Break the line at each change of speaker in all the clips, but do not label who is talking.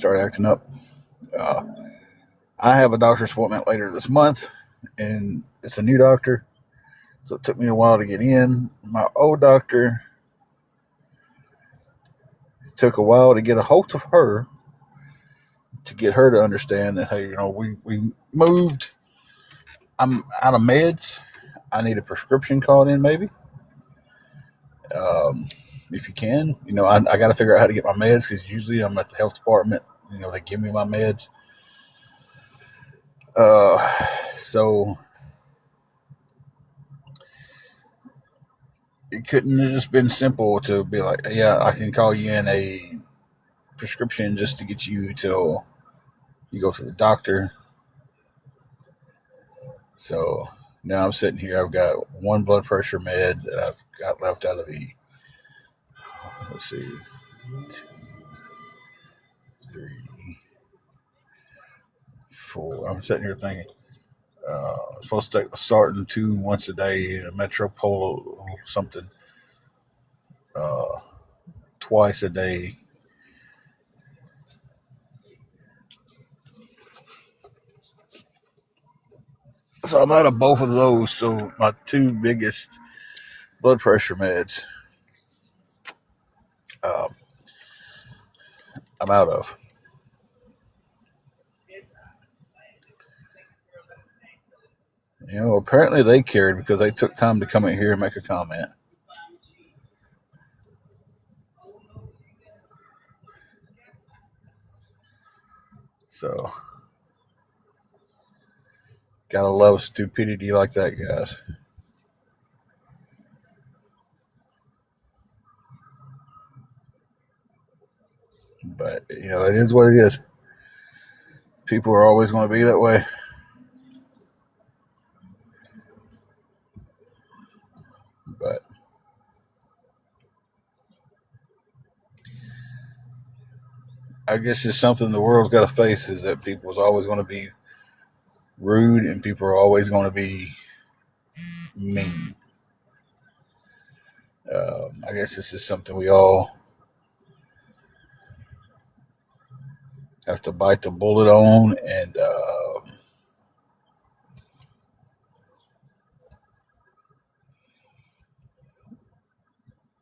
start acting up. Uh, I have a doctor's appointment later this month, and it's a new doctor, so it took me a while to get in. My old doctor, it took a while to get a hold of her to get her to understand that, hey, we moved. I'm out of meds. I need a prescription called in, maybe. Um, if you can, I got to figure out how to get my meds because usually I'm at the health department. They give me my meds. Uh, so it couldn't have just been simple to be like, yeah, I can call you in a prescription just to get you till you go to the doctor. So now I'm sitting here. I've got one blood pressure med that I've got left out of the, let's see, 2, 3, 4. I'm sitting here thinking, I'm supposed to take the Sartan 2 once a day, a Metropolo something uh, twice a day. So I'm out of both of those. So my two biggest blood pressure meds, um, I'm out of. Apparently they cared because they took time to come in here and make a comment. So, gotta love stupidity like that, guys. But, it is what it is. People are always going to be that way. But, I guess it's something the world's got to face is that people's always going to be rude and people are always going to be mean. I guess this is something we all have to bite the bullet on, and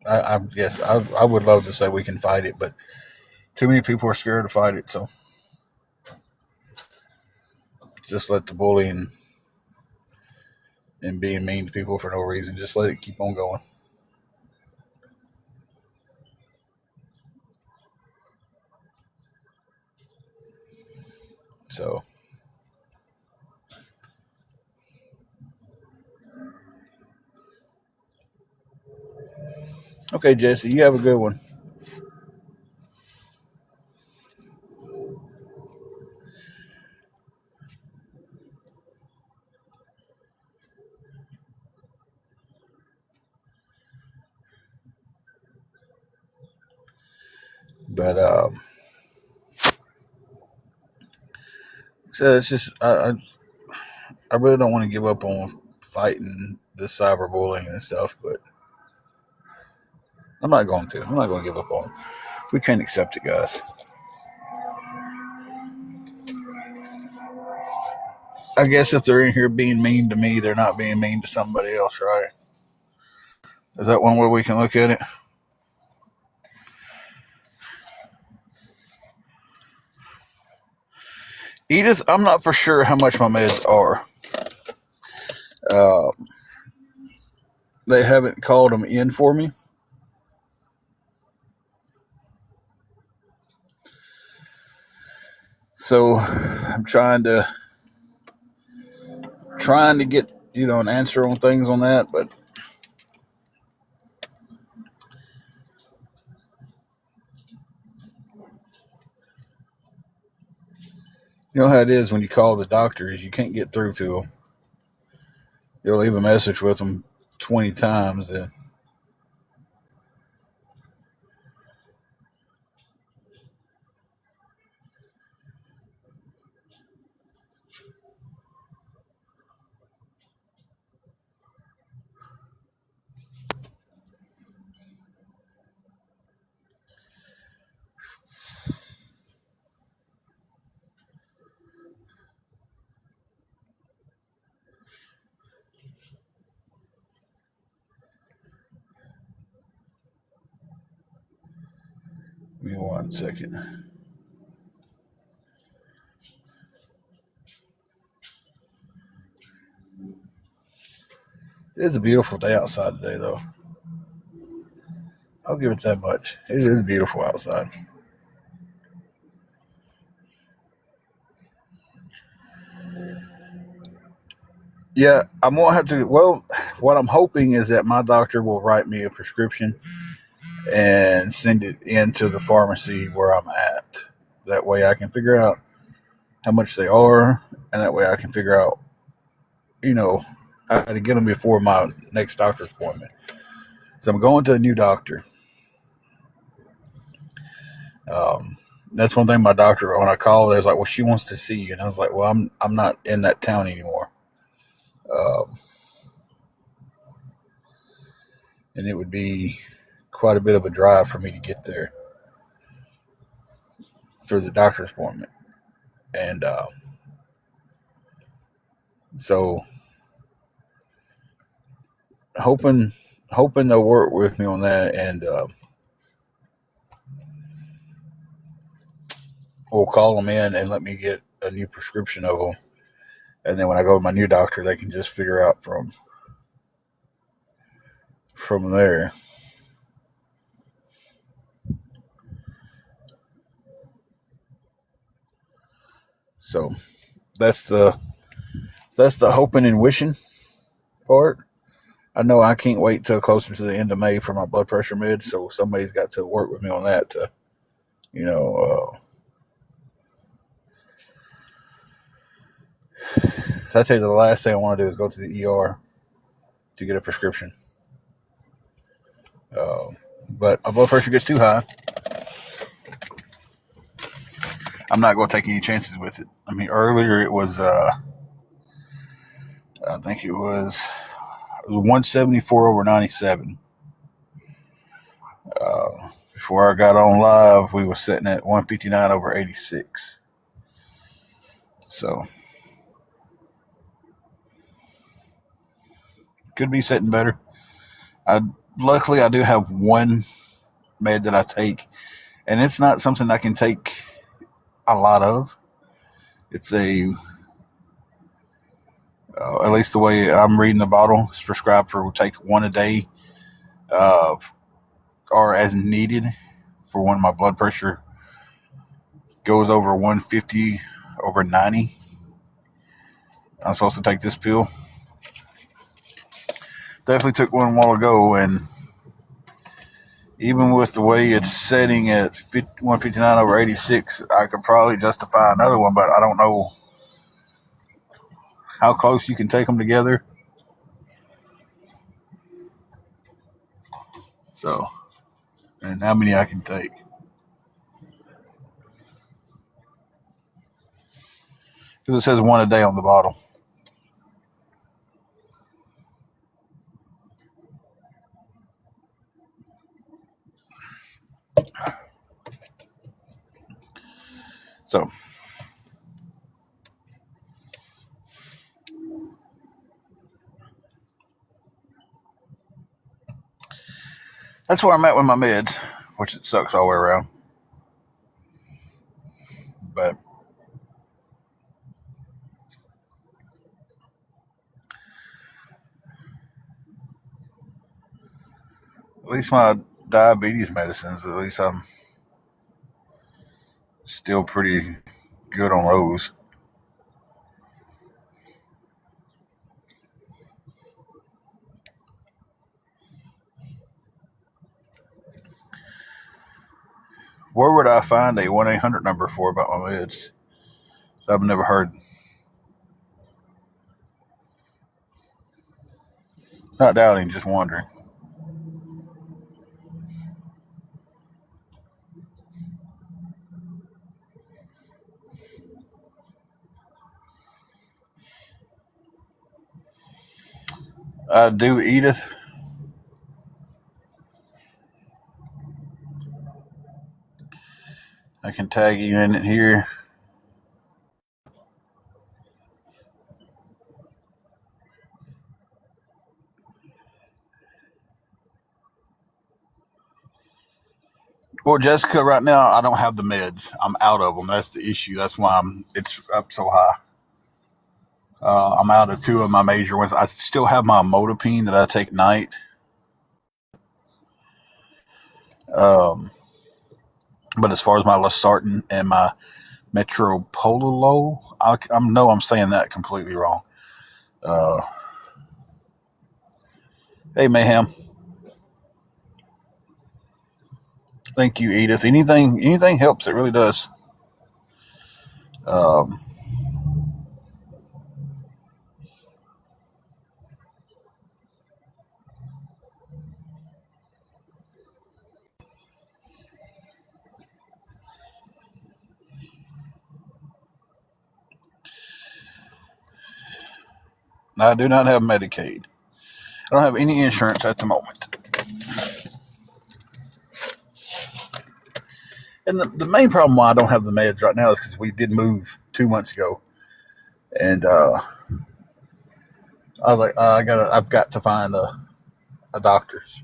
I guess I would love to say we can fight it, but too many people are scared to fight it. So just let the bullying and being mean to people for no reason, just let it keep on going. So, okay, Jesse, you have a good one. But so it's just I really don't want to give up on fighting the cyberbullying and stuff, but I'm not going to. I'm not going to give up on it. We can't accept it, guys. I guess if they're in here being mean to me, they're not being mean to somebody else, right? Is that one way we can look at it? Edith, I'm not for sure how much my meds are. Uh, they haven't called them in for me. So I'm trying to get an answer on things on that, but you know how it is when you call the doctors, you can't get through to them. You'll leave a message with them 20 times, and 1 second. It is a beautiful day outside today, though. I'll give it that much. It is beautiful outside. Yeah, I won't have to. Well, what I'm hoping is that my doctor will write me a prescription and send it into the pharmacy where I'm at. That way I can figure out how much they are, and that way I can figure out, how to get them before my next doctor's appointment. So I'm going to a new doctor. Um, that's one thing my doctor, when I called, I was like, well, she wants to see you. And I was like, well, I'm not in that town anymore. Um, and it would be quite a bit of a drive for me to get there for the doctor's appointment. And so hoping they'll work with me on that, and we'll call them in and let me get a new prescription of them. And then when I go to my new doctor, they can just figure out from there. So that's the hoping and wishing part. I know I can't wait till closer to the end of May for my blood pressure meds, so somebody's got to work with me on that to, you know. So I tell you, the last thing I want to do is go to the ER to get a prescription. But my blood pressure gets too high, I'm not going to take any chances with it. I mean, earlier it was, I think it was 174 over 97. Before I got on live, we were sitting at 159 over 86. So could be sitting better. Luckily I do have one med that I take, and it's not something I can take a lot of. It's at least the way I'm reading the bottle, it's prescribed for take one a day, uh, or as needed for when my blood pressure goes over 150 over 90. I'm supposed to take this pill. Definitely took one a while ago, and even with the way it's setting at 159 over 86, I could probably justify another one, but I don't know how close you can take them together. So, and how many I can take. Because it says one a day on the bottle. So, that's where I'm at with my meds, which it sucks all the way around. But at least my diabetes medicines, at least I'm still pretty good on those. Where would I find a 1-800 number for about my meds? So I've never heard. Not doubting, just wondering. I do, Edith. I can tag you in it here. Well, Jessica, right now I don't have the meds. I'm out of them. That's the issue. That's why it's up so high. I'm out of two of my major ones. I still have my Amlodipine that I take at night. Um, but as far as my Losartan and my Metropololo, I know I'm saying that completely wrong. Uh, hey, Mayhem. Thank you, Edith. Anything helps. It really does. Um, I do not have Medicaid. I don't have any insurance at the moment. And the main problem why I don't have the meds right now is because we did move 2 months ago, and I was like, I've got to find a doctor's,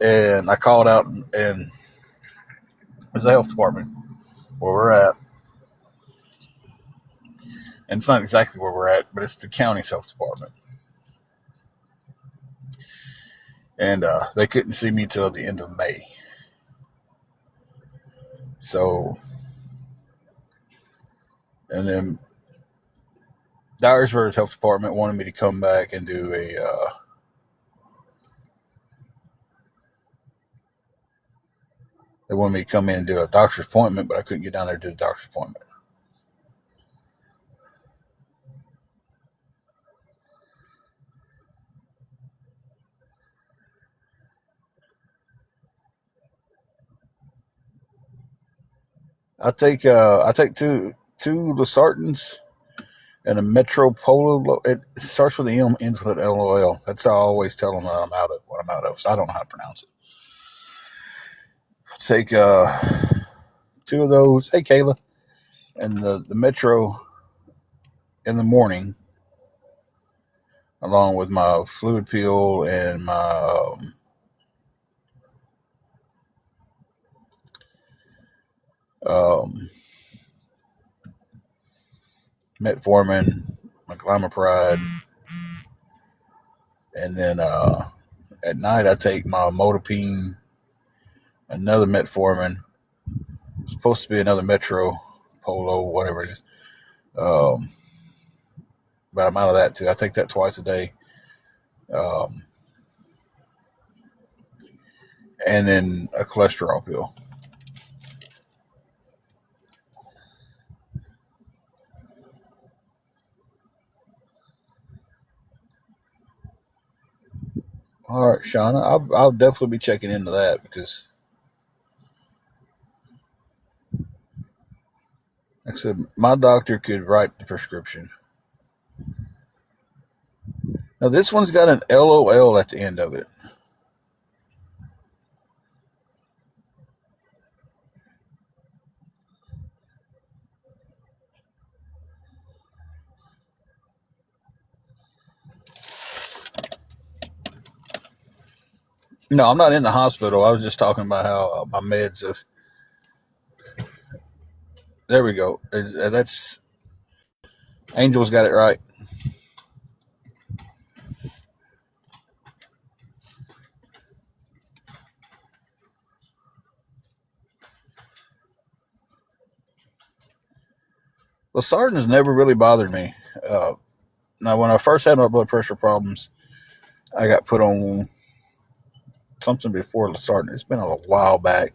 and I called out, and it's the health department where we're at, and it's not exactly where we're at, but it's the county's health department, and they couldn't see me till the end of May, so and then Dyersburg Health Department wanted me to come back and do they wanted me to come in and do a doctor's appointment, but I couldn't get down there to do the doctor's appointment. I take two Losartans and a Metropolo. It starts with an M, ends with an LOL. That's how I always tell them that I'm out of what I'm out of. So I don't know how to pronounce it. I take two of those. Hey, Kayla, and the Metro in the morning, along with my fluid pill and my um, metformin, my glymopride, and then at night I take my Amlodipine, another metformin. It's supposed to be another Metro Polo, whatever it is. Um, but I'm out of that too. I take that twice a day. Um, and then a cholesterol pill. All right, Shauna, I'll definitely be checking into that because, like I said, my doctor could write the prescription. Now, this one's got an LOL at the end of it. No, I'm not in the hospital. I was just talking about how my meds have. There we go. That's Angel's got it right. Losartan has never really bothered me. Now, when I first had my blood pressure problems, I got put on something before Losartan. It's been a while back,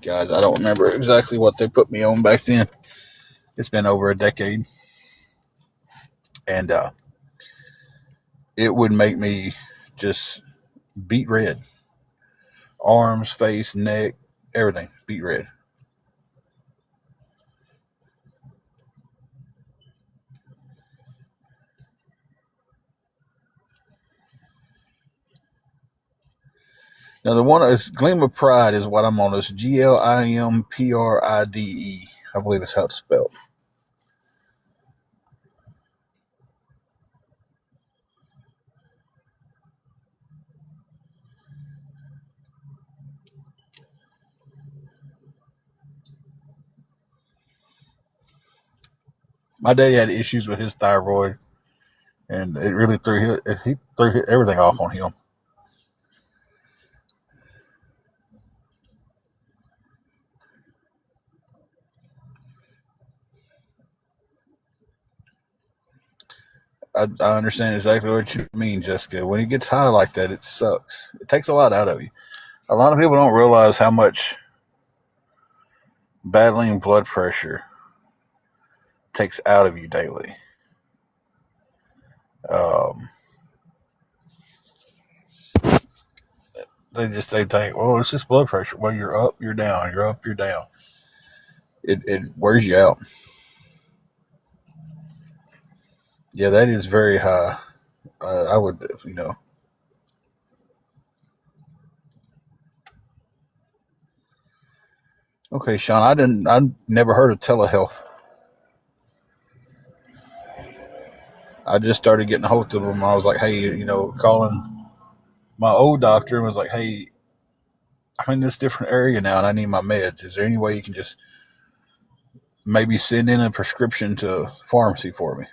guys. I don't remember exactly what they put me on back then. It's been over a decade, and it would make me just beat red. Arms, face, neck, everything beat red. Now the one is Glimpride is what I'm on. It's Glimpride. I believe it's how it's spelled. My daddy had issues with his thyroid, and it really he threw everything off on him. I understand exactly what you mean, Jessica. When it gets high like that, it sucks. It takes a lot out of you. A lot of people don't realize how much battling blood pressure takes out of you daily. Um, they think, well, it's just blood pressure. Well, you're up, you're down, you're up, you're down. It wears you out. Yeah, that is very high. I would, you know. Okay, Sean, I never heard of telehealth. I just started getting a hold of them. I was like, hey, calling my old doctor and was like, hey, I'm in this different area now and I need my meds. Is there any way you can just maybe send in a prescription to a pharmacy for me?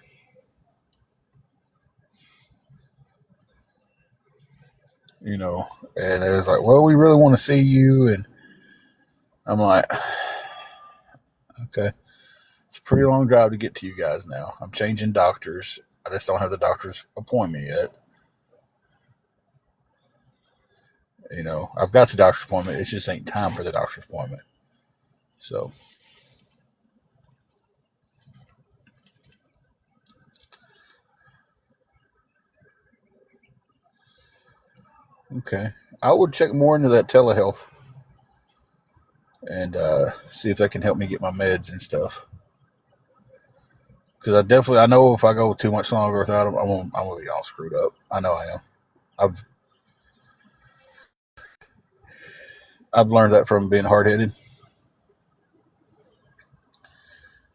And it was like, well, we really want to see you. And I'm like, okay, it's a pretty long drive to get to you guys now. I'm changing doctors. I just don't have the doctor's appointment yet. I've got the doctor's appointment. It just ain't time for the doctor's appointment. So, okay. I would check more into that telehealth and see if that can help me get my meds and stuff. Because I know if I go too much longer without them, I'm gonna be all screwed up. I know I am. I've I've learned that from being hard headed.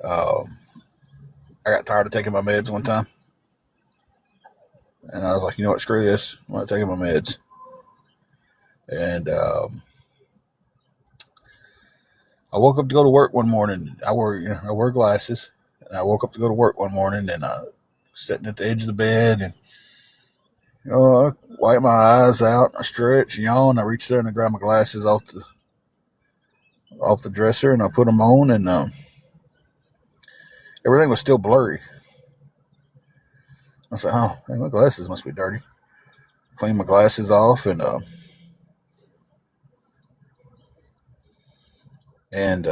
Um, I got tired of taking my meds one time, and I was like, you know what, screw this. I'm not taking my meds. And I woke up to go to work one morning. I wear glasses, and I woke up to go to work one morning, and sitting at the edge of the bed, and I wipe my eyes out, I stretch, yawn, I reach there and I grab my glasses off the dresser, and I put them on, and everything was still blurry. I said, oh, man, my glasses must be dirty. Clean my glasses off, and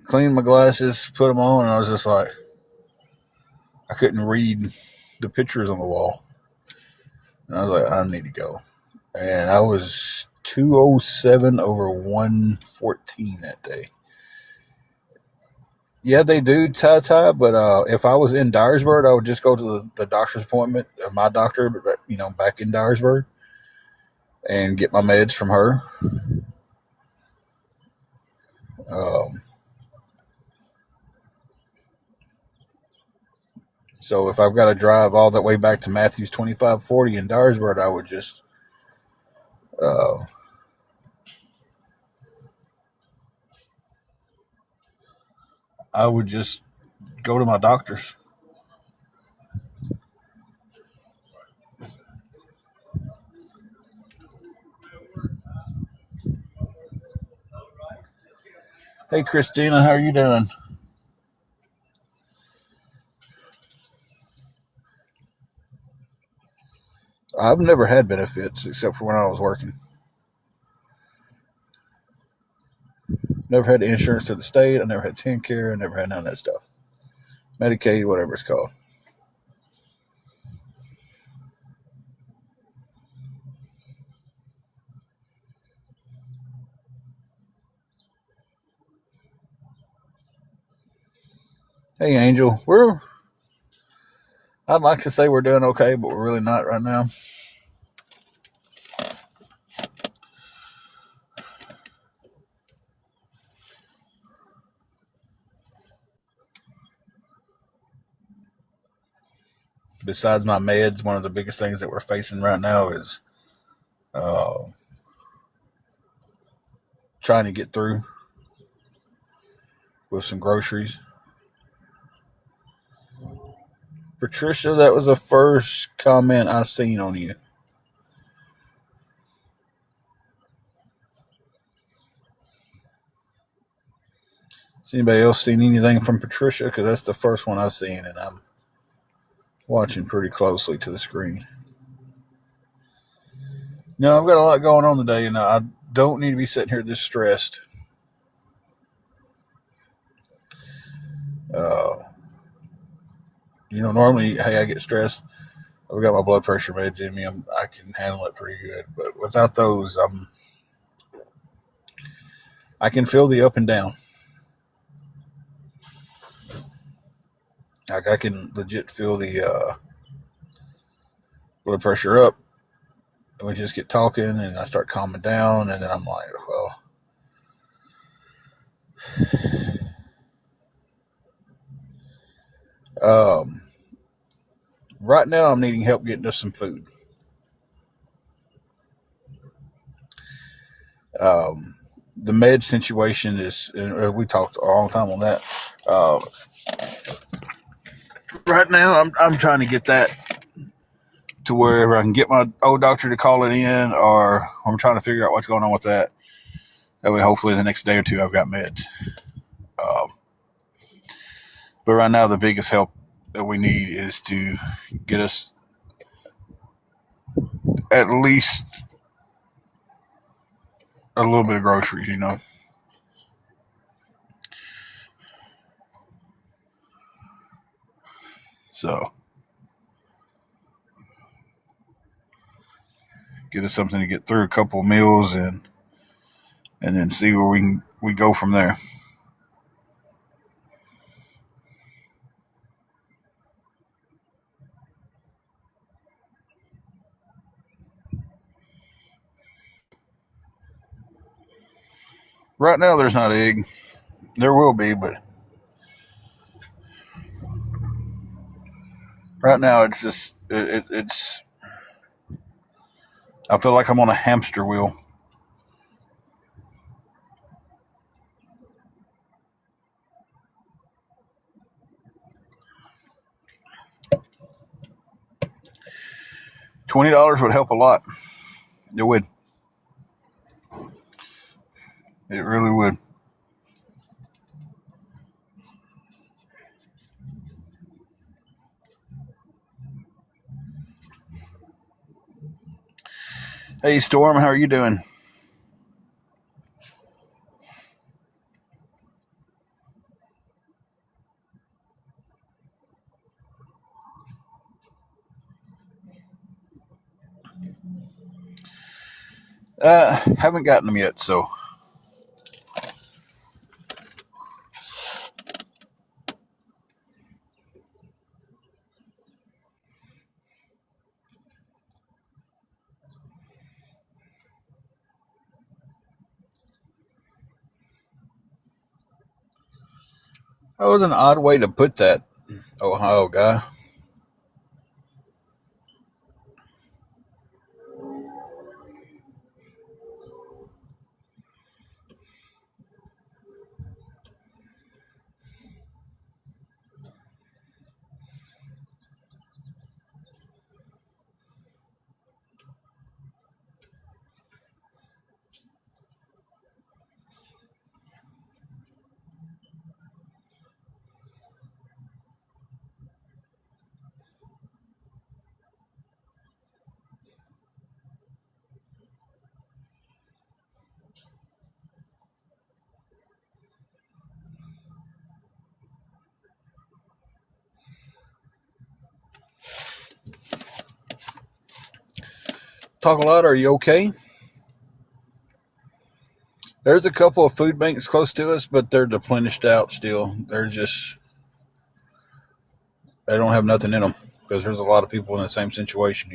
cleaned my glasses, put them on, and I was just like, I couldn't read the pictures on the wall. And I was like, I need to go. And I was 207 over 114 that day. Yeah, they do tie, but if I was in Dyersburg, I would just go to the doctor's appointment, my doctor, back in Dyersburg, and get my meds from her. Um, so if I've got to drive all that way back to Matthews 2540 in Dyersburg, uh, I would just go to my doctor's. Hey, Christina, how are you doing? I've never had benefits except for when I was working. Never had insurance to the state. I never had TennCare. I never had none of that stuff. Medicaid, whatever it's called. Hey, Angel, I'd like to say we're doing okay, but we're really not right now. Besides my meds, one of the biggest things that we're facing right now is uh, trying to get through. with some groceries. Patricia, that was the first comment I've seen on you. Has anybody else seen anything from Patricia? Because that's the first one I've seen, and I'm watching pretty closely to the screen. No, I've got a lot going on today, and I don't need to be sitting here this stressed. Normally, hey, I get stressed. I've got my blood pressure meds in me. I can handle it pretty good, but without those, I can feel the up and down. Like I can legit feel the blood pressure up. And we just get talking, and I start calming down, and then I'm like, well, right now I'm needing help getting us some food. The med situation is, and we talked a long time on that. Right now, I'm trying to get that to wherever I can get my old doctor to call it in, or I'm trying to figure out what's going on with that. That way, hopefully, the next day or two, I've got meds. But right now, the biggest help that we need is to get us at least a little bit of groceries, So, get us something to get through a couple of meals, and then see where we go from there. Right now, there's not egg. There will be, but right now it's just it's. I feel like I'm on a hamster wheel. $20 would help a lot. It would. It really would. Hey, Storm, how are you doing? Haven't gotten them yet, so. That was an odd way to put that, Ohio guy. Talk a lot. Are you okay? There's a couple of food banks close to us, but they're depleted out still. They don't have nothing in them because there's a lot of people in the same situation.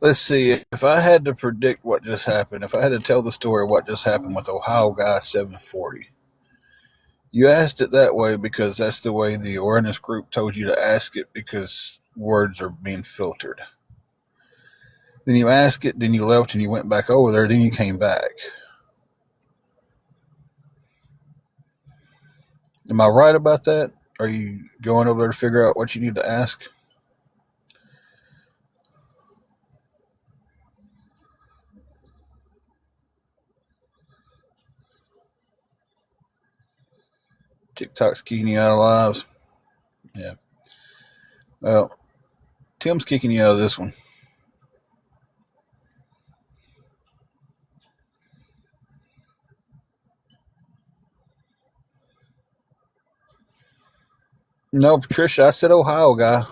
Let's see. If I had to predict what just happened, if I had to tell the story of what just happened with Ohio Guy 740, you asked it that way because that's the way the awareness group told you to ask it because words are being filtered. Then you asked it, then you left and you went back over there, then you came back. Am I right about that? Are you going over there to figure out what you need to ask? TikTok's kicking you out of lives. Yeah. Well, Tim's kicking you out of this one. No, Patricia, I said Ohio guy.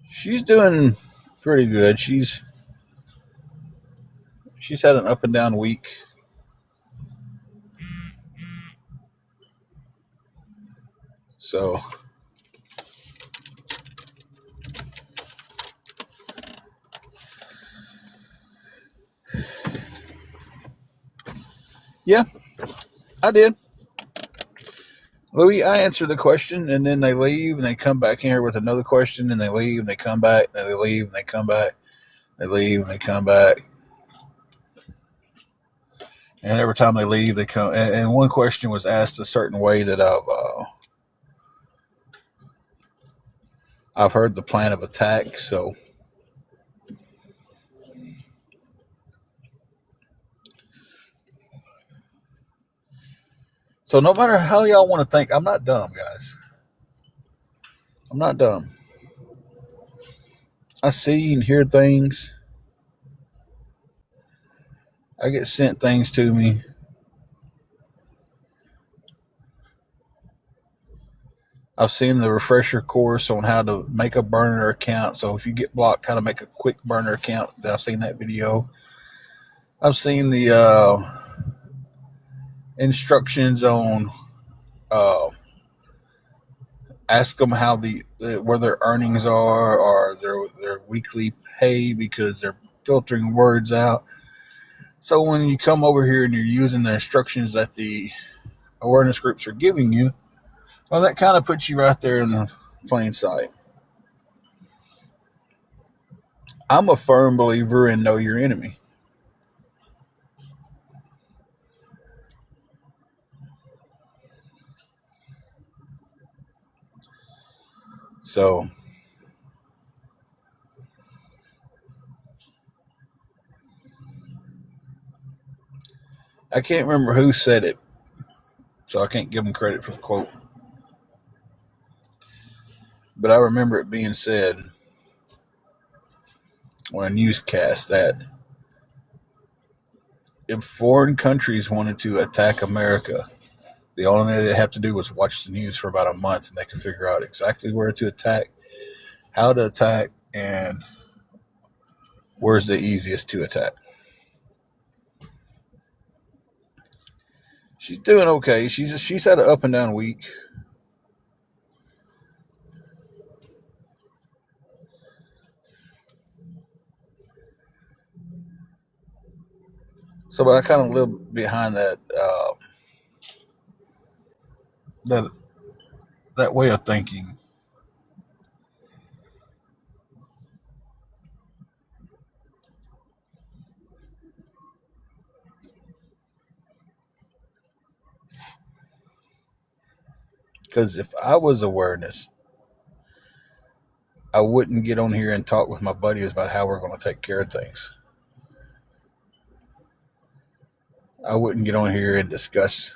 She's doing pretty good. She's had an up and down week. So yeah, I did. Louis, I answer the question and then they leave and they come back in here with another question and they leave and they come back and they leave and they come back. They leave and they come back. And every time they leave, they come. And one question was asked a certain way that I've heard the plan of attack. So no matter how y'all want to think, I'm not dumb, guys. I'm not dumb. I see and hear things. I get sent things to me. I've seen the refresher course on how to make a burner account. So if you get blocked, how to make a quick burner account. I've seen that video. I've seen the instructions on uh, ask them how where their earnings are or their weekly pay because they're filtering words out. So when you come over here and you're using the instructions that the awareness groups are giving you, well, that kind of puts you right there in the plain sight. I'm a firm believer in know your enemy. So I can't remember who said it, so I can't give them credit for the quote. But I remember it being said on a newscast that if foreign countries wanted to attack America, the only thing they'd have to do was watch the news for about a month and they could figure out exactly where to attack, how to attack, and where's the easiest to attack. She's doing okay. She's had an up and down week. So, but I kind of live behind that that way of thinking. Because if I was awareness, I wouldn't get on here and talk with my buddies about how we're going to take care of things. I wouldn't get on here and discuss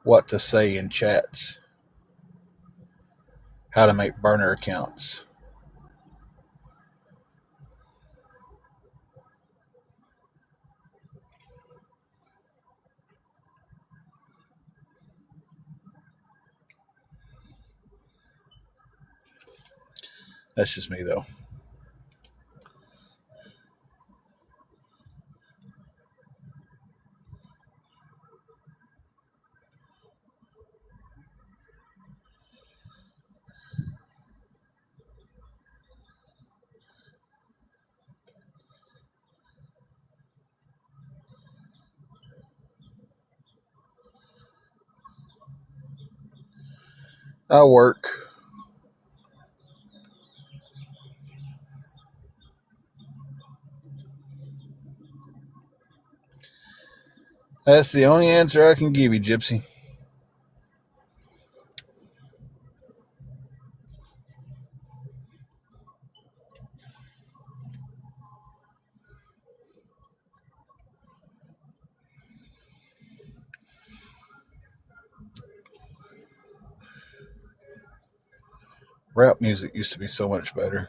what to say in chats, how to make burner accounts. That's just me, though. I work. That's the only answer I can give you, Gypsy. Rap music used to be so much better.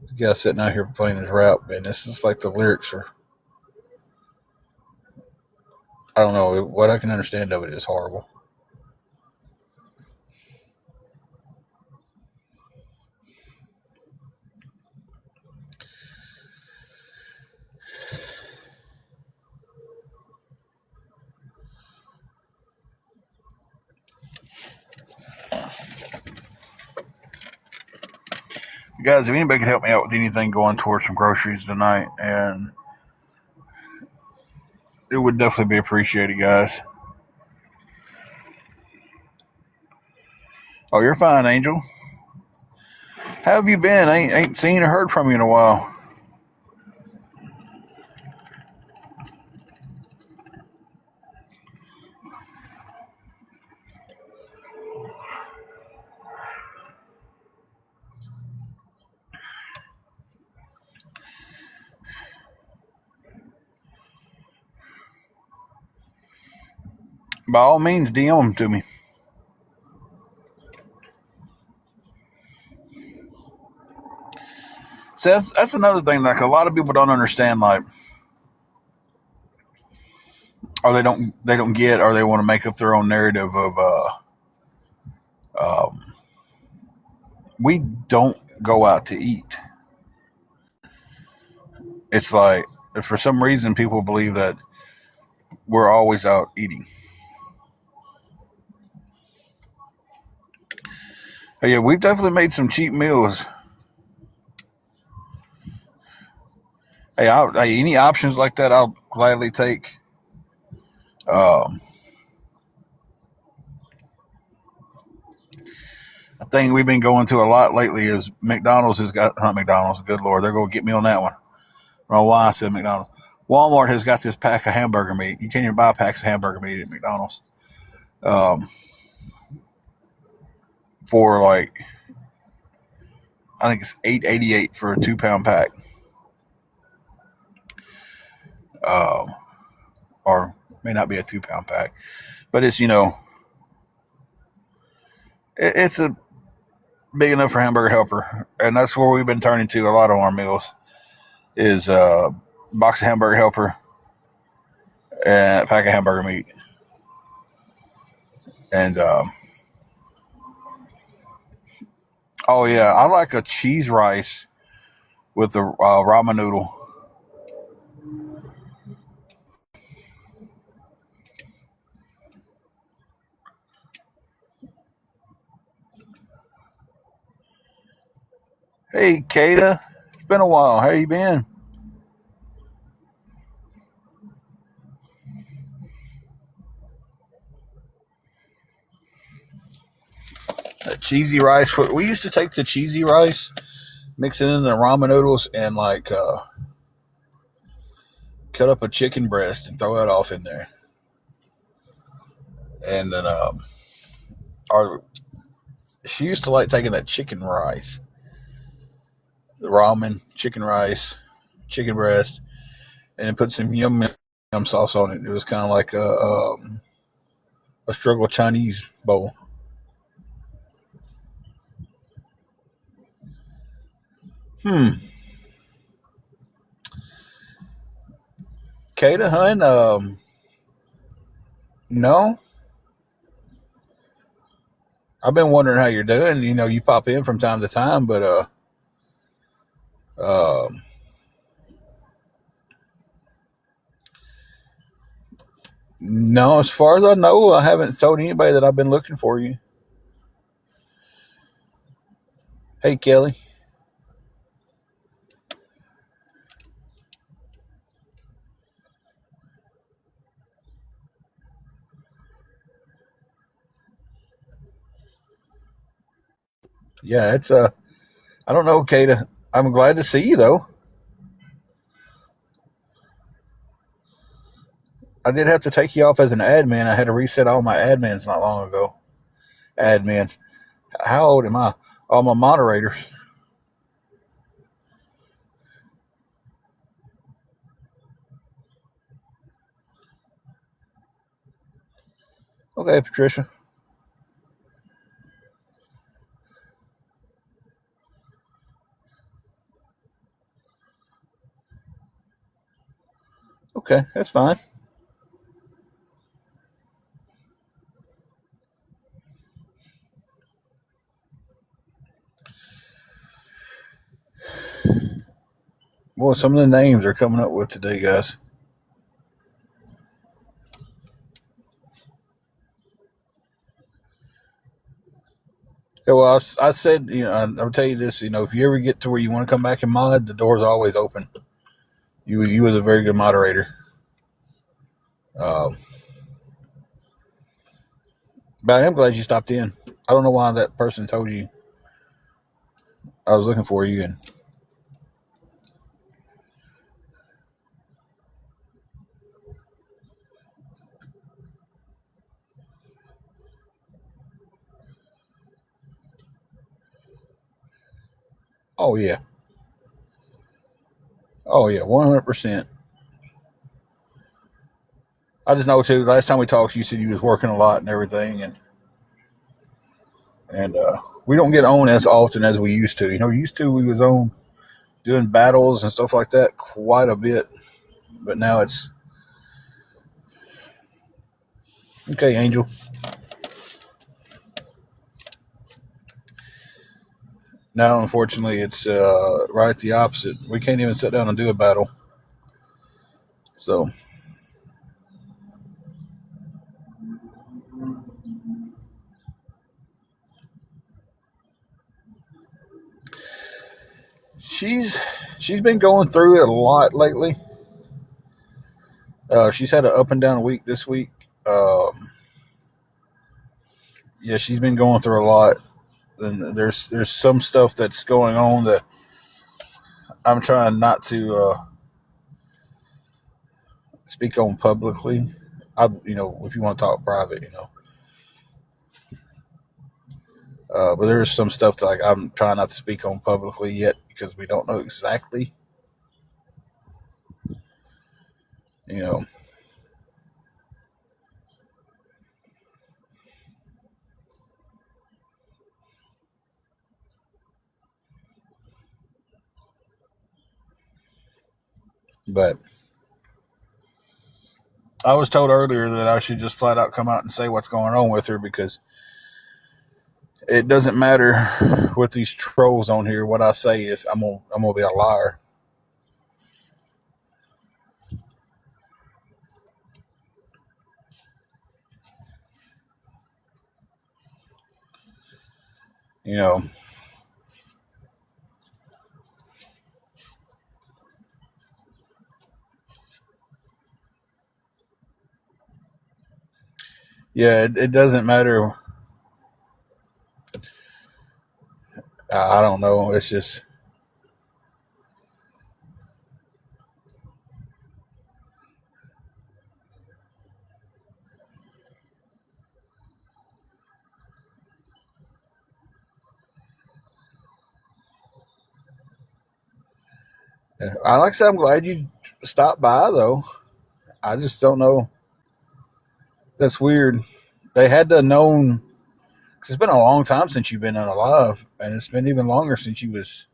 The guy sitting out here playing his rap, and this is like the lyrics are. I don't know. What I can understand of it is horrible. Guys, if anybody could help me out with anything going towards some groceries tonight, and it would definitely be appreciated, guys. Oh, you're fine, Angel. How have you been? I ain't seen or heard from you in a while. By all means, DM them to me. So that's another thing. Like a lot of people don't understand. Like, or they don't get, or they want to make up their own narrative of. Um, we don't go out to eat. It's like for some reason people believe that we're always out eating. But yeah, we've definitely made some cheap meals. Hey, any options like that, I'll gladly take. Um, a thing we've been going to a lot lately is McDonald's has got not McDonald's. Good lord, they're going to get me on that one. I don't know why I said McDonald's. Walmart has got this pack of hamburger meat. You can't even buy packs of hamburger meat at McDonald's um, for like I think it's $8.88 for a 2 pound pack, um, or may not be a 2 pound pack, but it's it's a big enough for Hamburger Helper, and that's where we've been turning to a lot of our meals is box of Hamburger Helper and a pack of hamburger meat, and oh yeah, I like a cheese rice with the ramen noodle. Hey, Kata, it's been a while. How you been? That cheesy rice. We used to take the cheesy rice, mix it in the ramen noodles, and like cut up a chicken breast and throw it off in there. And then our she used to like taking that chicken rice, the ramen, chicken rice, chicken breast, and then put some yum sauce on it. It was kind of like a struggle Chinese bowl. Hmm. Kata, hun, no, I've been wondering how you're doing. You pop in from time to time, but um, no, as far as I know, I haven't told anybody that I've been looking for you. Hey, Kelly. Yeah, it's I don't know, Kata. I'm glad to see you though. I did have to take you off as an admin. I had to reset all my admins not long ago. Admins. How old am I? All my moderators. Okay, Patricia. Okay, that's fine. Well, some of the names they're coming up with today, guys. Yeah, well, I said, I'll tell you this. If you ever get to where you want to come back and mod, the door's always open. You was a very good moderator. Um, but I am glad you stopped in. I don't know why that person told you I was looking for you. And oh yeah, 100%. I just know too. Last time we talked, you said you was working a lot and everything, and we don't get on as often as we used to. Used to we was on doing battles and stuff like that quite a bit, but now it's okay, Angel. Now, unfortunately, it's right the opposite. We can't even sit down and do a battle. So she's she's been going through it a lot lately. She's had an up and down week this week. Yeah, she's been going through a lot. And there's some stuff that's going on that I'm trying not to speak on publicly. If you want to talk private, but there's some stuff that I'm trying not to speak on publicly yet because we don't know exactly, you know. But I was told earlier that I should just flat out come out and say what's going on with her because it doesn't matter with these trolls on here. What I say is I'm gonna be a liar. You know, yeah, it doesn't matter. I don't know. It's just I like I said, I'm glad you stopped by though. I just don't know. That's weird. They had to have known because it's been a long time since you've been on a live, and it's been even longer since you was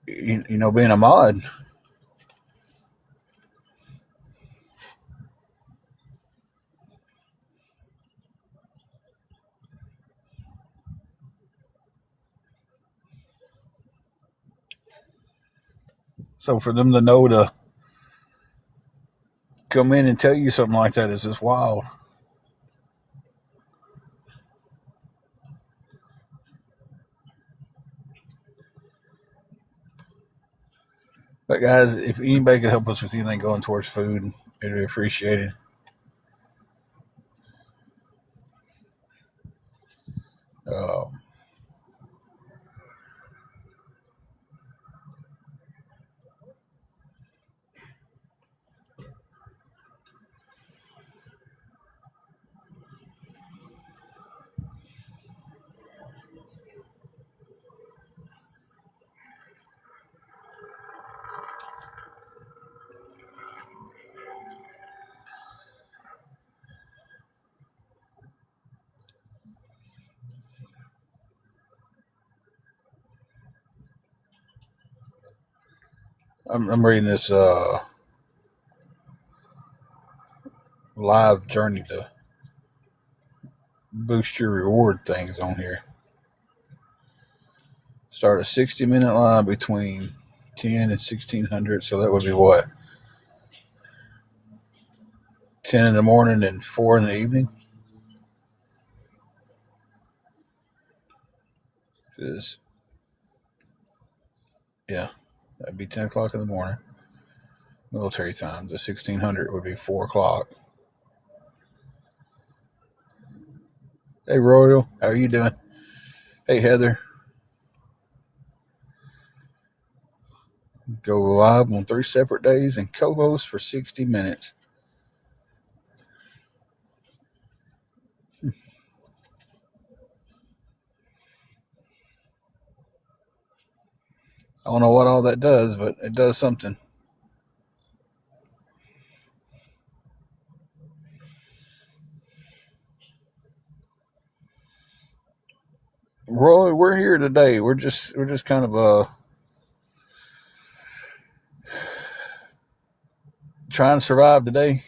being a mod. So for them to know to come in and tell you something like that is just wild. But guys, if anybody could help us with anything going towards food, it'd be appreciated. Um, I'm reading this live journey to boost your reward things on here. Start a 60-minute line between 10 and 1600. So that would be what? 10 in the morning and 4 in the evening? Yeah, that'd be 10 o'clock in the morning. Military time. The 1600 would be 4 o'clock. Hey, Royal. How are you doing? Hey, Heather. Go live on 3 separate days and co-host for 60 minutes. I don't know what all that does, but it does something. Roy, we're here today. We're just kind of trying to survive today.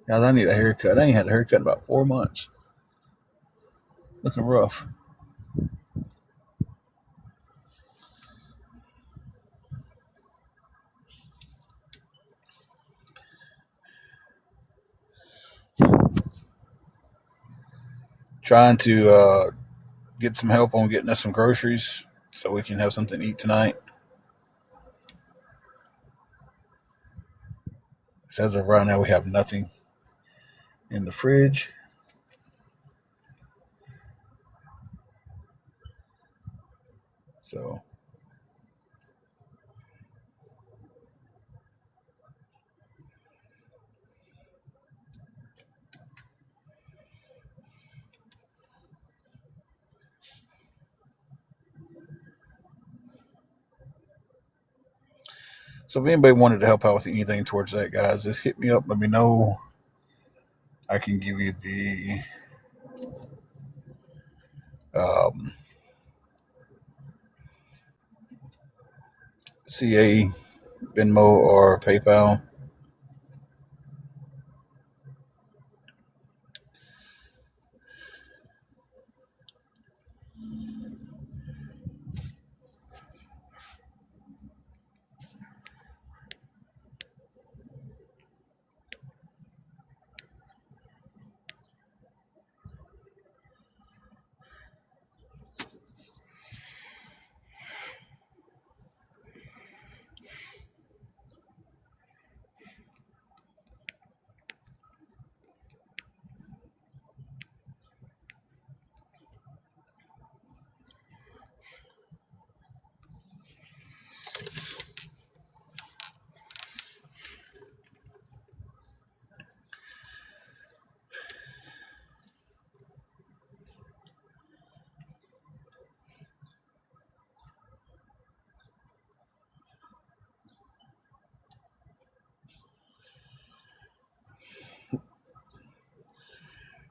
Guys, I need a haircut. I ain't had a haircut in about 4 months. Looking rough. Trying to get some help on getting us some groceries so we can have something to eat tonight. As of right now, we have nothing in the fridge. So if anybody wanted to help out with anything towards that, guys, just hit me up. Let me know. I can give you the CA, Venmo, or PayPal.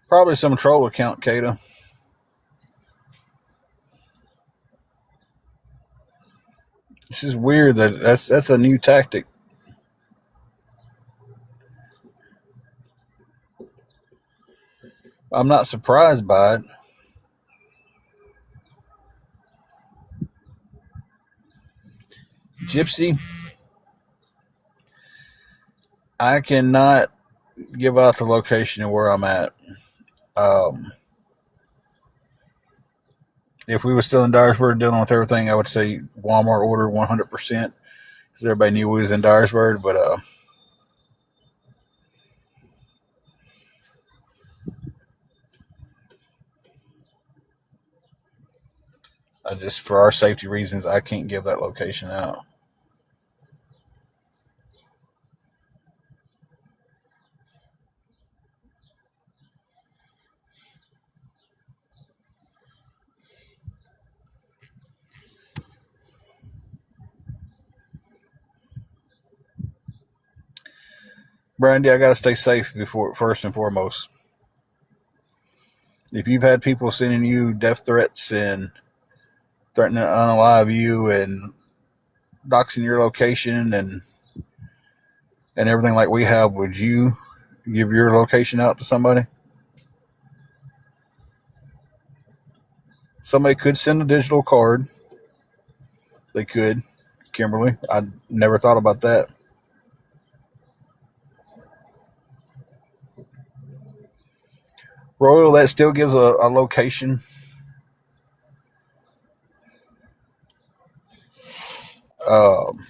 Probably some troll account, Kata. This is weird that's a new tactic. I'm not surprised by it. Gypsy, I cannot give out the location of where I'm at. If we were still in Dyersburg dealing with everything, I would say Walmart order 100% because everybody knew we was in Dyersburg. But I just, for our safety reasons, I can't give that location out. Brandy, I got to stay safe before, first and foremost. If you've had people sending you death threats and threatening to unalive you and doxing your location and everything like we have, would you give your location out to somebody? Somebody could send a digital card. They could, Kimberly. I never thought about that. Royal, that still gives a location. Um,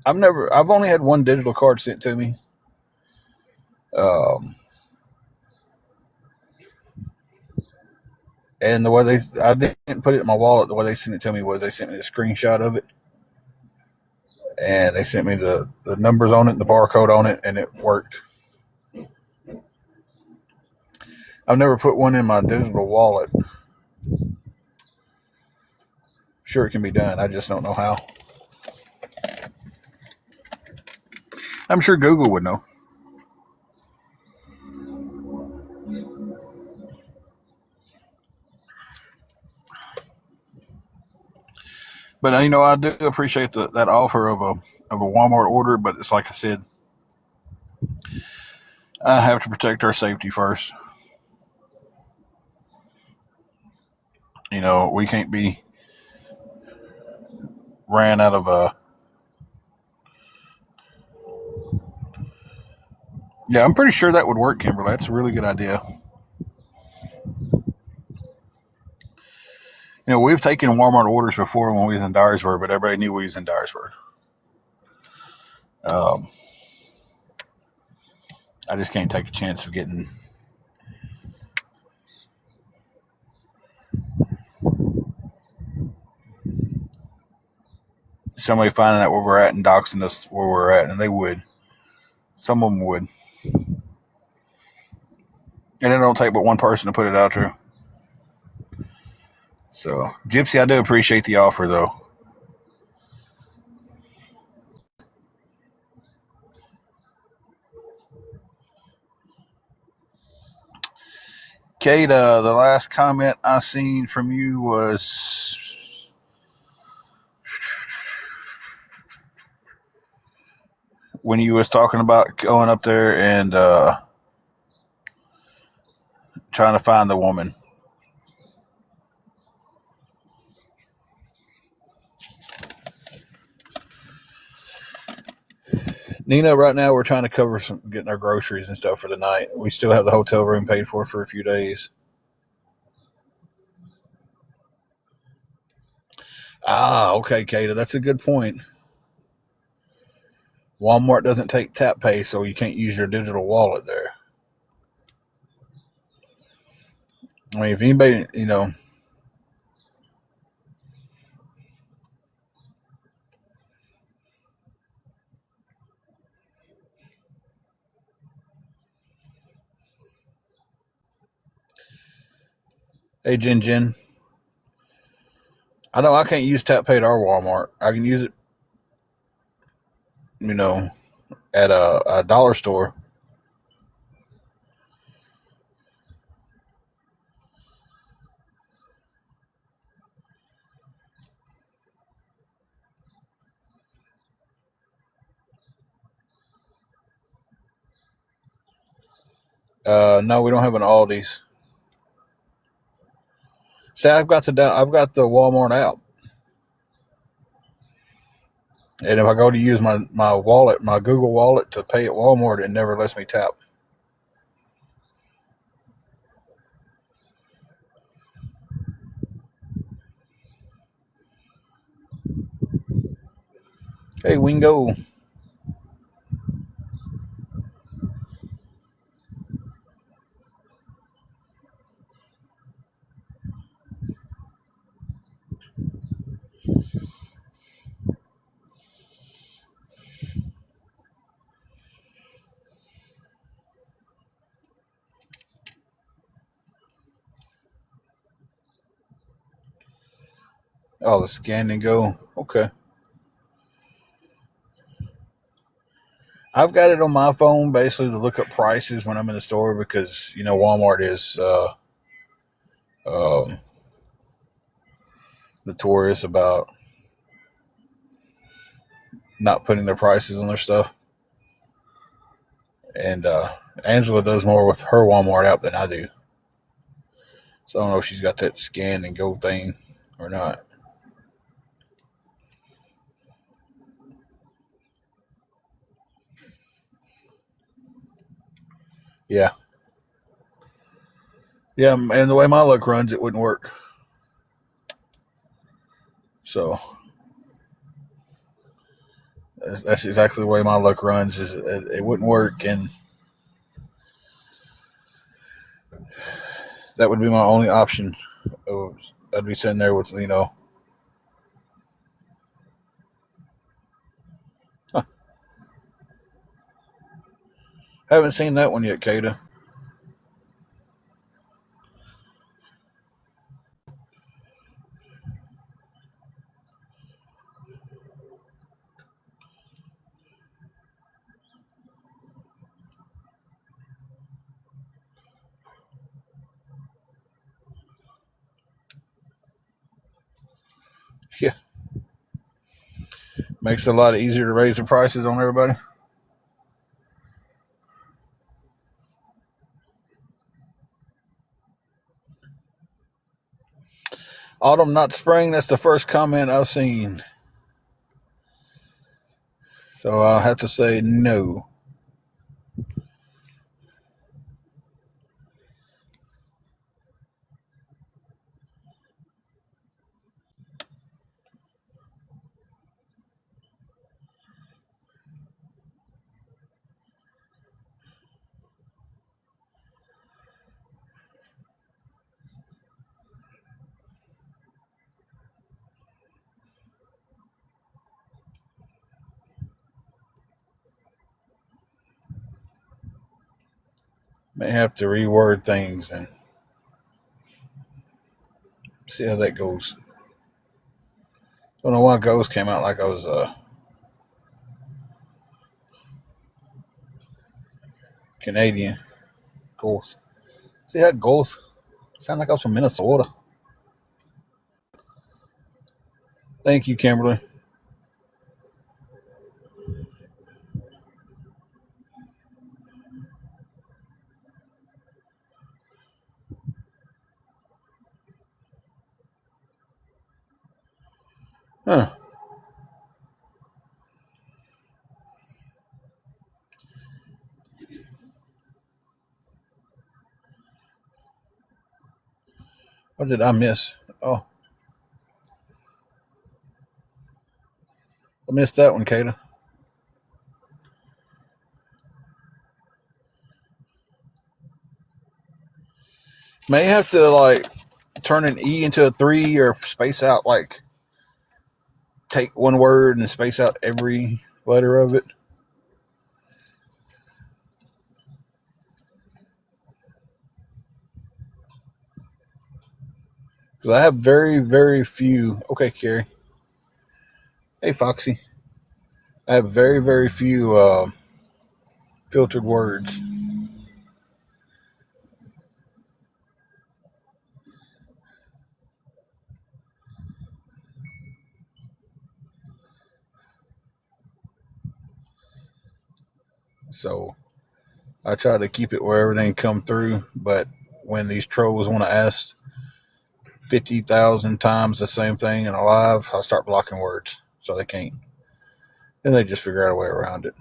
I've only had one digital card sent to me. Um, and the way I didn't put it in my wallet. The way they sent it to me was they sent me a screenshot of it, and they sent me the numbers on it and the barcode on it, and it worked. I've never put one in my digital wallet. Sure, it can be done. I just don't know how. I'm sure Google would know. But I do appreciate that offer of a Walmart order. But it's like I said, I have to protect our safety first. We can't be ran out of a. Yeah, I'm pretty sure that would work, Kimberly. That's a really good idea. We've taken Walmart orders before when we was in Dyersburg, but everybody knew we was in Dyersburg. Um, I just can't take a chance of getting somebody finding out where we're at and doxing us where we're at, and they would. Some of them would, and it don't take but one person to put it out there. So, Gypsy, I do appreciate the offer, though. Kate, the last comment I seen from you was when you was talking about going up there and trying to find the woman. Nina, right now we're trying to cover getting our groceries and stuff for the night. We still have the hotel room paid for a few days. Ah, okay, Kata, that's a good point. Walmart doesn't take tap pay, so you can't use your digital wallet there. I mean, if anybody, hey, Jen, I know I can't use tap pay at our Walmart. I can use it, you know, at a dollar store. No, we don't have an Aldi's. See, I've got the Walmart app, and if I go to use my wallet, my Google Wallet to pay at Walmart, it never lets me tap. Hey, Wingo. Oh, the scan and go. Okay. I've got it on my phone basically to look up prices when I'm in the store because Walmart is notorious about not putting their prices on their stuff. And Angela does more with her Walmart app than I do. So I don't know if she's got that scan and go thing or not. Yeah. Yeah, and the way my luck runs, it wouldn't work. So that's exactly the way my luck runs. Is it wouldn't work, and that would be my only option. I'd be sitting there with huh, haven't seen that one yet, Kata. Yeah, makes it a lot easier to raise the prices on everybody. Autumn, not spring. That's the first comment I've seen. So I'll have to say no. May have to reword things and see how that goes. Don't know why Ghost came out like I was Canadian. Ghost. See that Ghost? Sound like I was from Minnesota. Thank you, Kimberly. Huh. What did I miss? Oh, I missed that one, Kata. May have to like turn an E into a 3 or space out like take one word and space out every letter of it. Because I have very, very few. Okay, Carrie. Hey, Foxy. I have very, very few filtered words. So I try to keep it where everything come through. But when these trolls want to ask 50,000 times the same thing in a live, I start blocking words so they can't. Then they just figure out a way around it.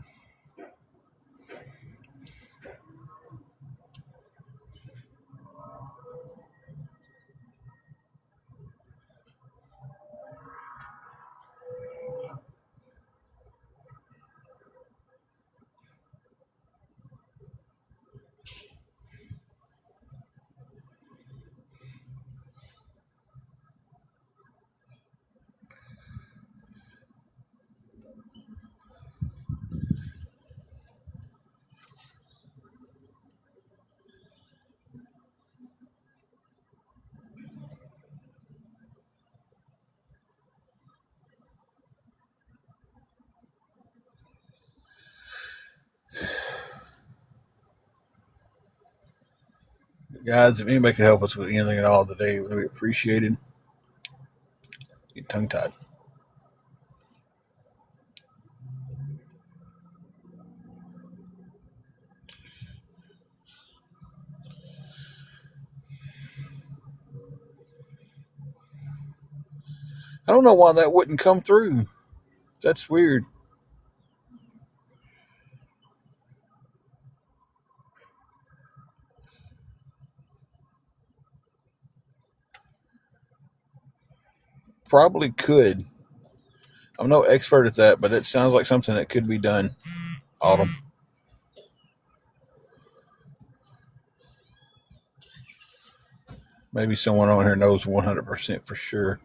Guys, if anybody can help us with anything at all today, it would be appreciated. tongue-tied. I don't know why that wouldn't come through. That's weird. Probably could. I'm no expert at that, but it sounds like something that could be done. Autumn. Maybe someone on here knows 100% for sure.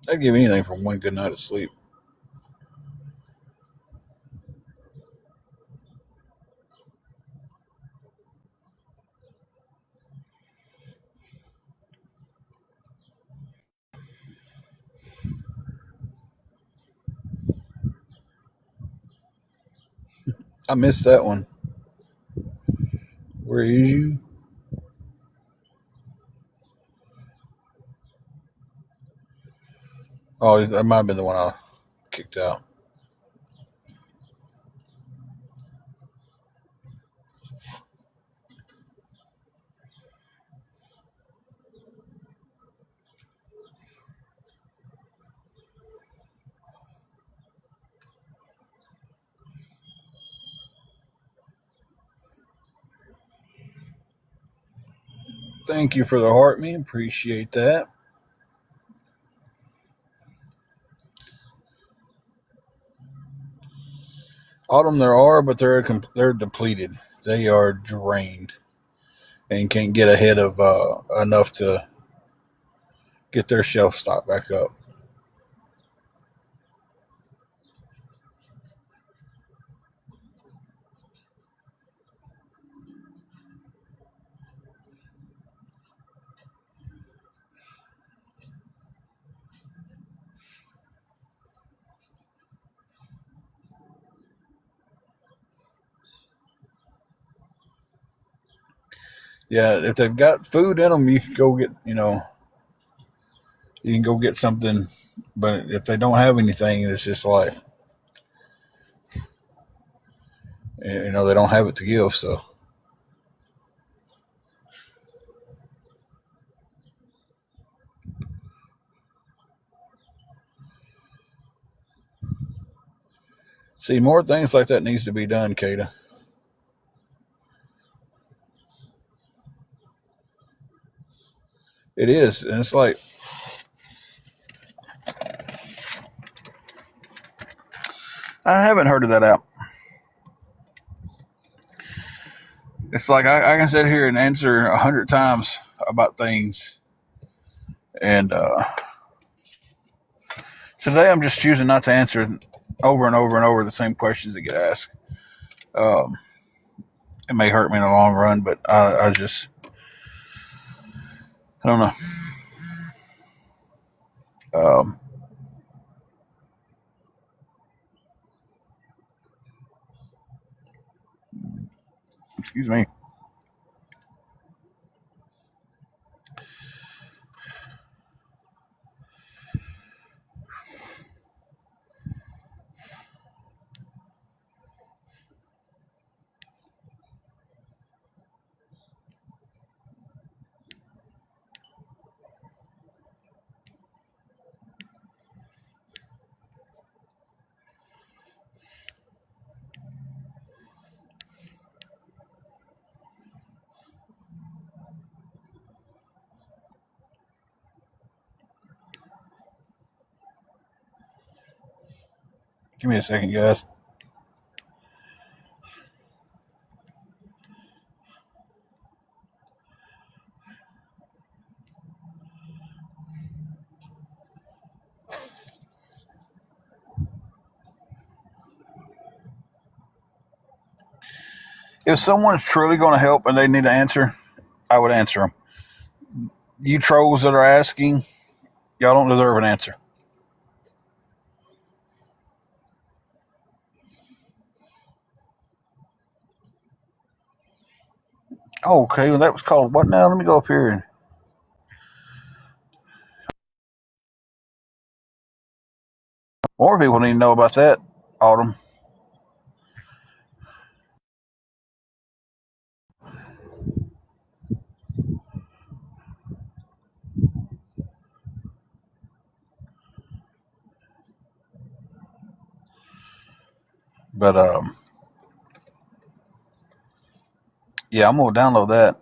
I'd give anything for one good night of sleep. I missed that one. Where is you? Oh, that might have been the one I kicked out. Thank you for the heart, me. Appreciate that. Autumn there are, but they're depleted. They are drained and can't get ahead of enough to get their shelf stock back up. Yeah, if they've got food in them, you can go get you can go get something. But if they don't have anything, it's just like they don't have it to give. So see, more things like that needs to be done, Kata. It is, and it's like I haven't heard of that app. It's like I can sit here and answer 100 times about things, and today I'm just choosing not to answer over and over and over the same questions that get asked. Um, it may hurt me in the long run, but I just I don't know. Um, excuse me. Give me a second, guys. If someone's truly going to help and they need an answer, I would answer them. You trolls that are asking, y'all don't deserve an answer. Oh, okay, well, that was called what now? Let me go up here. More people need to know about that, Autumn. But yeah, I'm gonna download that.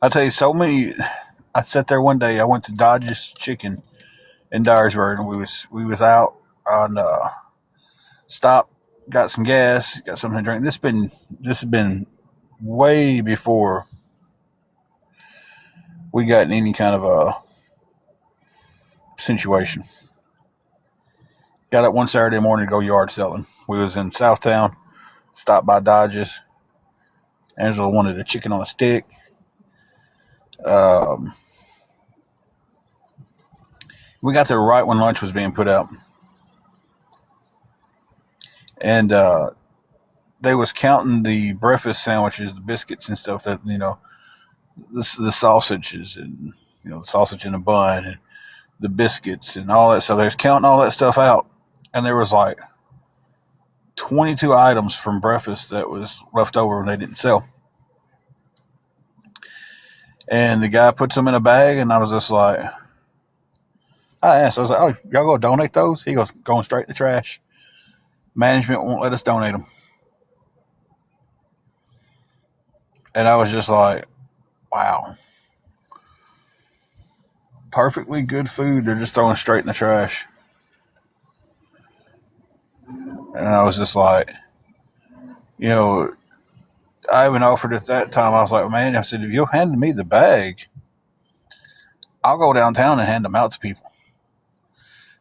I tell you, so many. I sat there one day. I went to Dodge's Chicken in Dyersburg, and we was out on stop, got some gas, got something to drink. This has been way before we got in any kind of a situation. Got up one Saturday morning to go yard selling. We was in Southtown, stopped by Dodge's. Angela wanted a chicken on a stick. Um, we got there right when lunch was being put out, and they was counting the breakfast sandwiches, the biscuits and stuff that the sausages and the sausage in a bun and the biscuits and all that stuff. They was counting all that stuff out, and there was like 22 items from breakfast that was left over and they didn't sell. And the guy puts them in a bag, and I was just like, I asked, I was like, "Oh, y'all gonna donate those?" He goes, "Going straight in the trash. Management won't let us donate them." And I was just like, "Wow, perfectly good food. They're just throwing straight in the trash." And I was just like, you know, I even offered at that time. I was like, "Man," I said, "if you'll hand me the bag, I'll go downtown and hand them out to people."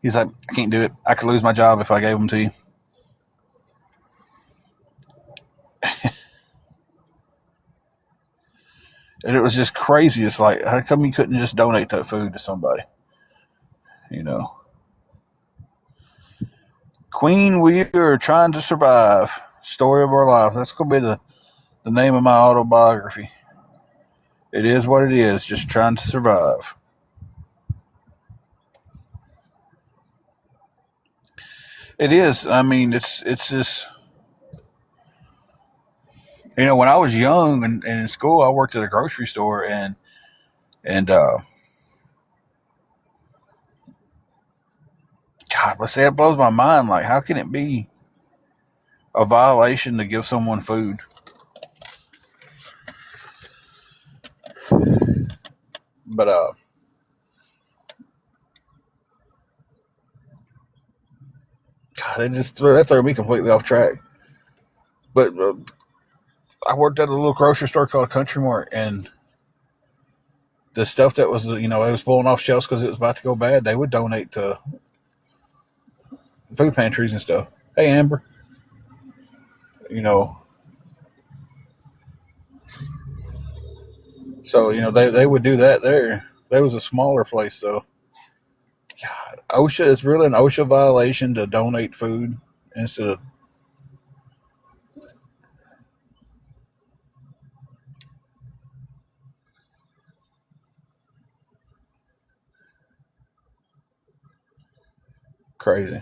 He's like, "I can't do it. I could lose my job if I gave them to you." And it was just crazy. It's like, how come you couldn't just donate that food to somebody? You know, Queen, we are trying to survive. Story of our life. That's gonna be the name of my autobiography. It is what it is. Just trying to survive. It is. I mean, it's just when I was young and in school, I worked at a grocery store and God, let's say it blows my mind. Like, how can it be a violation to give someone food? But God, that threw me completely off track. But I worked at a little grocery store called Country Mart, and the stuff that was it was pulling off shelves because it was about to go bad, they would donate to food pantries and stuff. Hey, Amber, you know, so they would do that there. There was a smaller place though. God, OSHA is really an OSHA violation to donate food instead of crazy.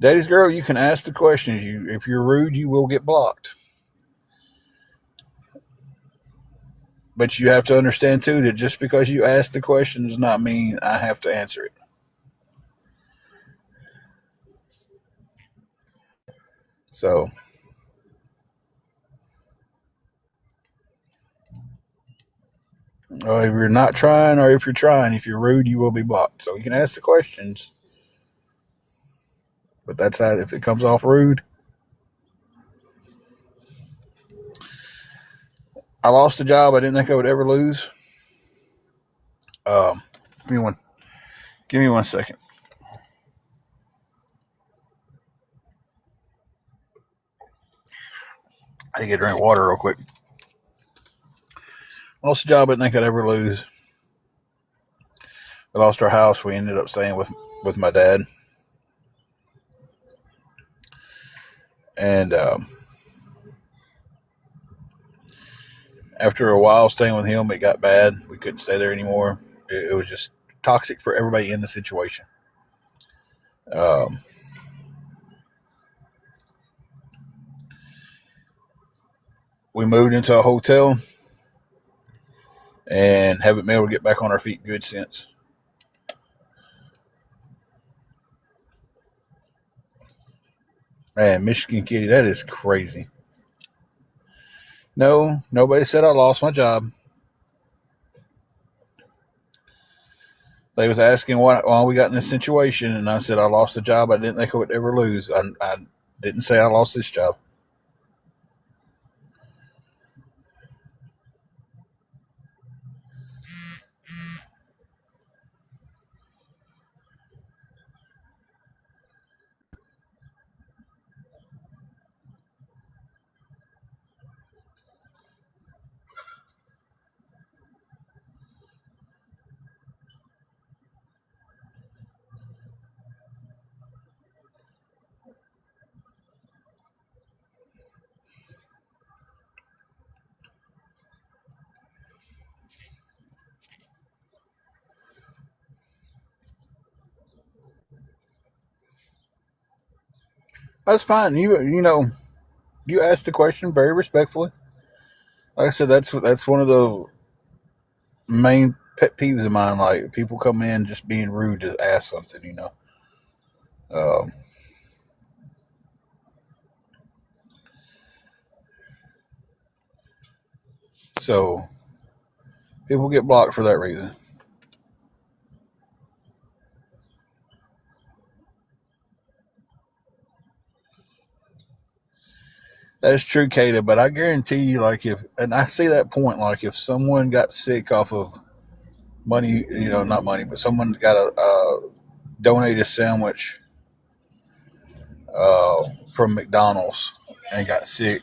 Daddy's girl, you can ask the questions. If you're rude, you will get blocked. But you have to understand too that just because you ask the question does not mean I have to answer it. So If you're not trying, or if you're trying, if you're rude, you will be blocked. So you can ask the questions, but that's how. If it comes off rude, I lost a job I didn't think I would ever lose. Um, give me one. Give me 1 second. I need to get a drink of water real quick. Lost a job I didn't think I'd ever lose. We lost our house. We ended up staying with my dad, and after a while staying with him, it got bad. We couldn't stay there anymore. It was just toxic for everybody in the situation. Um, we moved into a hotel and haven't been able to get back on our feet good since. Man, Michigan Kitty, that is crazy. No, nobody said I lost my job. They was asking why we got in this situation, and I said I lost a job I didn't think I would ever lose. I didn't say I lost this job. That's fine. You asked the question very respectfully. Like I said, that's one of the main pet peeves of mine. Like people coming in just being rude to ask something. Um, so people get blocked for that reason. That's true, Kata. But I guarantee you, like if and I see that point, like if someone got sick off of money, not money, but someone got a donated sandwich from McDonald's and got sick,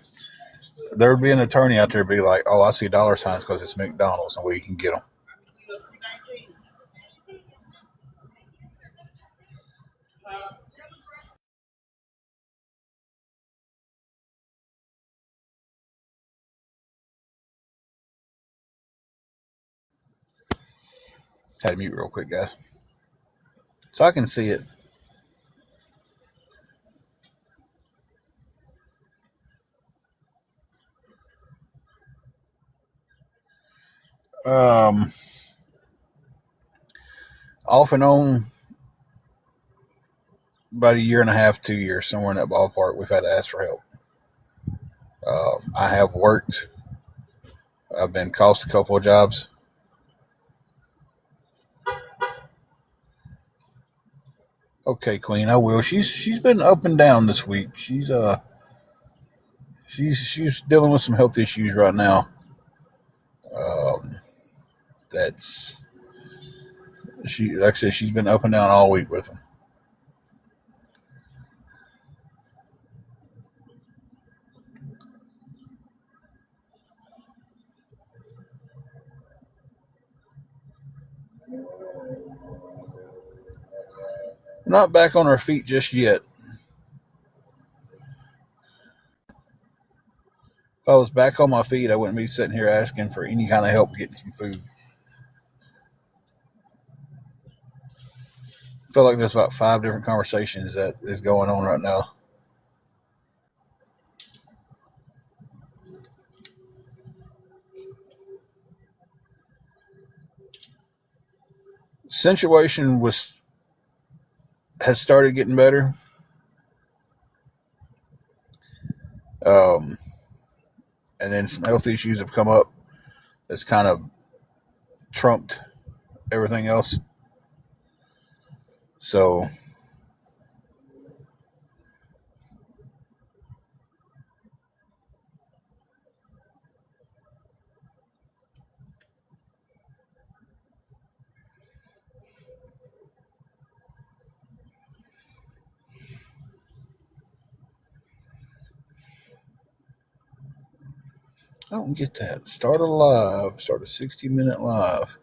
there would be an attorney out there be like, "Oh, I see dollar signs because it's McDonald's and we can get them." Had to mute real quick, guys, so I can see it. Um, Off and on, about a year and a half, 2 years, somewhere in that ballpark, we've had to ask for help. I have worked. I've been cost a couple of jobs. Okay, Queen, I will. She's been up and down this week. She's dealing with some health issues right now. Um, that's she like I said, she's been up and down all week with them. We're not back on our feet just yet. If I was back on my feet, I wouldn't be sitting here asking for any kind of help getting some food. I feel like there's about 5 different conversations that is going on right now. Situation was has started getting better. Um, and then some health issues have come up. That's kind of trumped everything else. So I don't get that. Start a 60-minute live.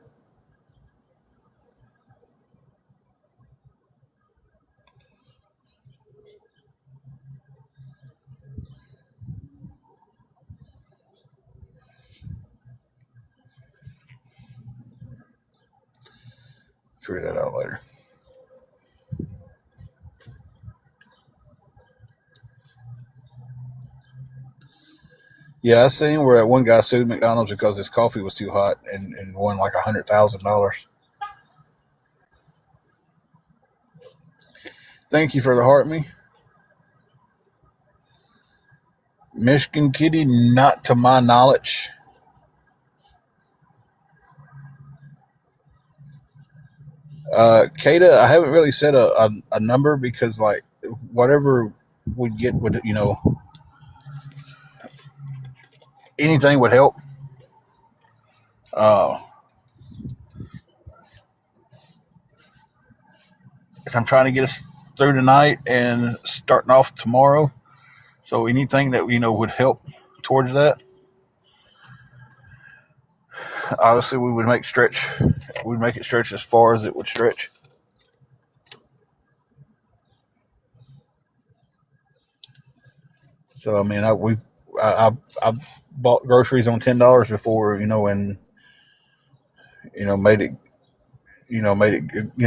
Figure that out later. Yeah, I seen where one guy sued McDonald's because his coffee was too hot and won like $100,000. Thank you for the heart me. Michigan Kitty, not to my knowledge. Kata, I haven't really set a number because like whatever we get would anything would help. Uh, if I'm trying to get us through tonight and starting off tomorrow, so anything that would help towards that. Obviously, we would make stretch. We'd make it stretch as far as it would stretch. So I mean, I bought groceries on $10 before, and made it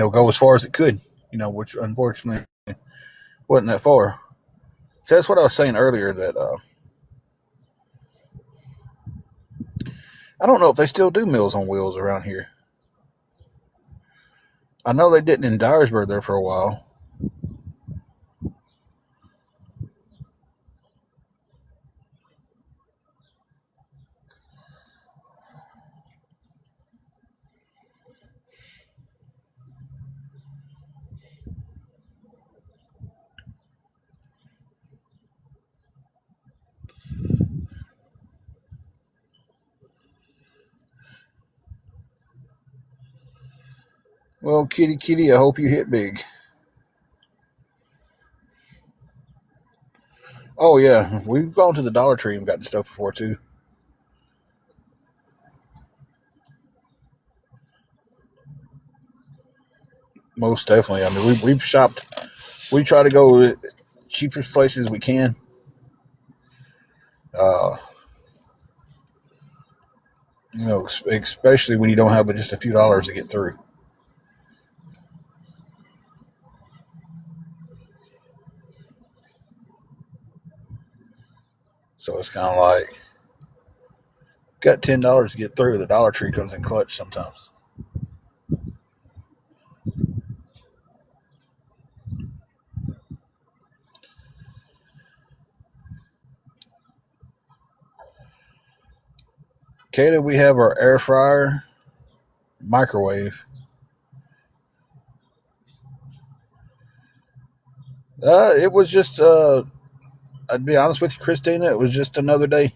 go as far as it could, which unfortunately wasn't that far. So that's what I was saying earlier that I don't know if they still do Meals on Wheels around here. I know they didn't in Dyersburg there for a while. Well, kitty, I hope you hit big. Oh yeah, we've gone to the Dollar Tree and gotten stuff before too. Most definitely. I mean, we've shopped. We try to go to cheapest places we can. Uh, especially when you don't have but just a few dollars to get through. So it's kind of like got $10 to get through. The Dollar Tree comes in clutch sometimes. Kata, we have our air fryer, microwave. It was just. I'd be honest with you, Christina. It was just another day.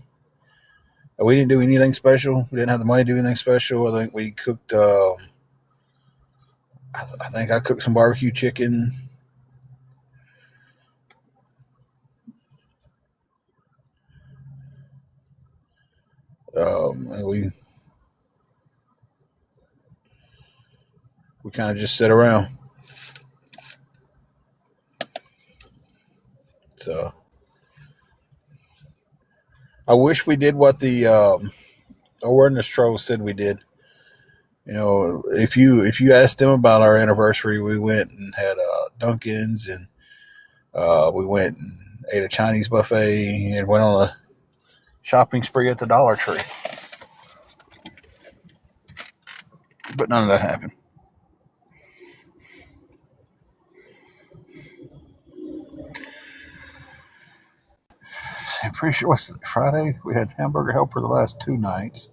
We didn't do anything special. We didn't have the money to do anything special. I think we cooked. I think I cooked some barbecue chicken. And we kind of just sit around. So I wish we did what the awareness troll said we did. If you asked them about our anniversary, we went and had Dunkin's, and we went and ate a Chinese buffet and went on a shopping spree at the Dollar Tree. But none of that happened. I'm pretty sure what's Friday we had Hamburger Helper the last two nights.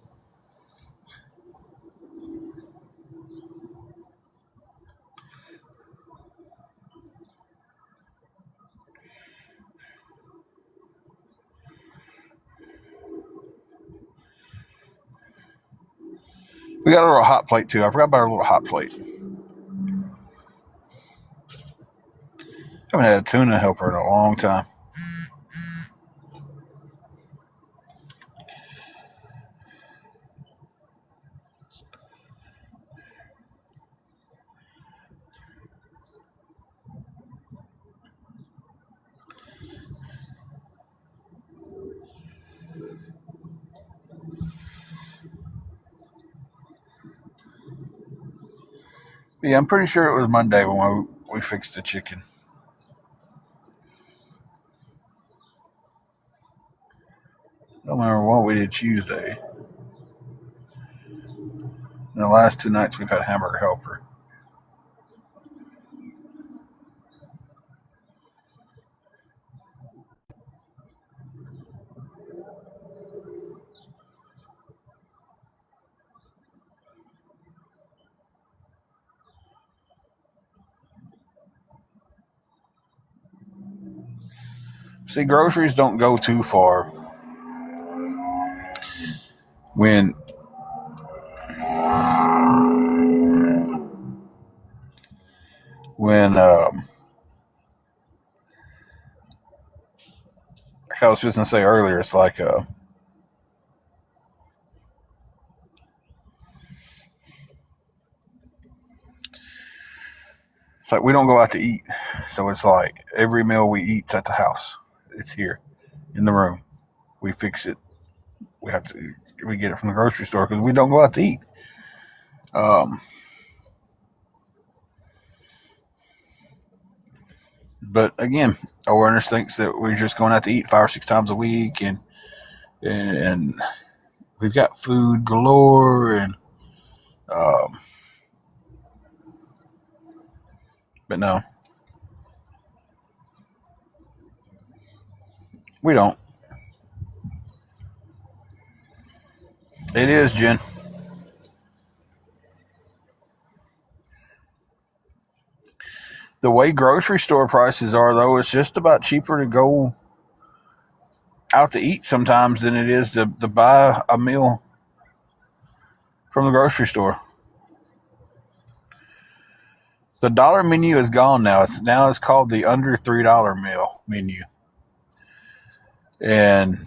We got a little hot plate too. I forgot about our little hot plate. I haven't had a tuna helper in a long time. Yeah, I'm pretty sure it was Monday when we fixed the chicken. I don't remember what we did Tuesday. And the last 2 nights we've had hamburger helper. See, groceries don't go too far when like I was just gonna say earlier, it's like we don't go out to eat, so it's like every meal we eat's at the house. It's here in the room. We fix it. We get it from the grocery store because we don't go out to eat. Um, but again, awareness thinks that we're just going out to eat 5 or 6 times a week, and we've got food galore, and um, but no, we don't. It is, Jen. The way grocery store prices are, though, it's just about cheaper to go out to eat sometimes than it is to buy a meal from the grocery store. The dollar menu is gone now. It's called the under $3 meal menu. And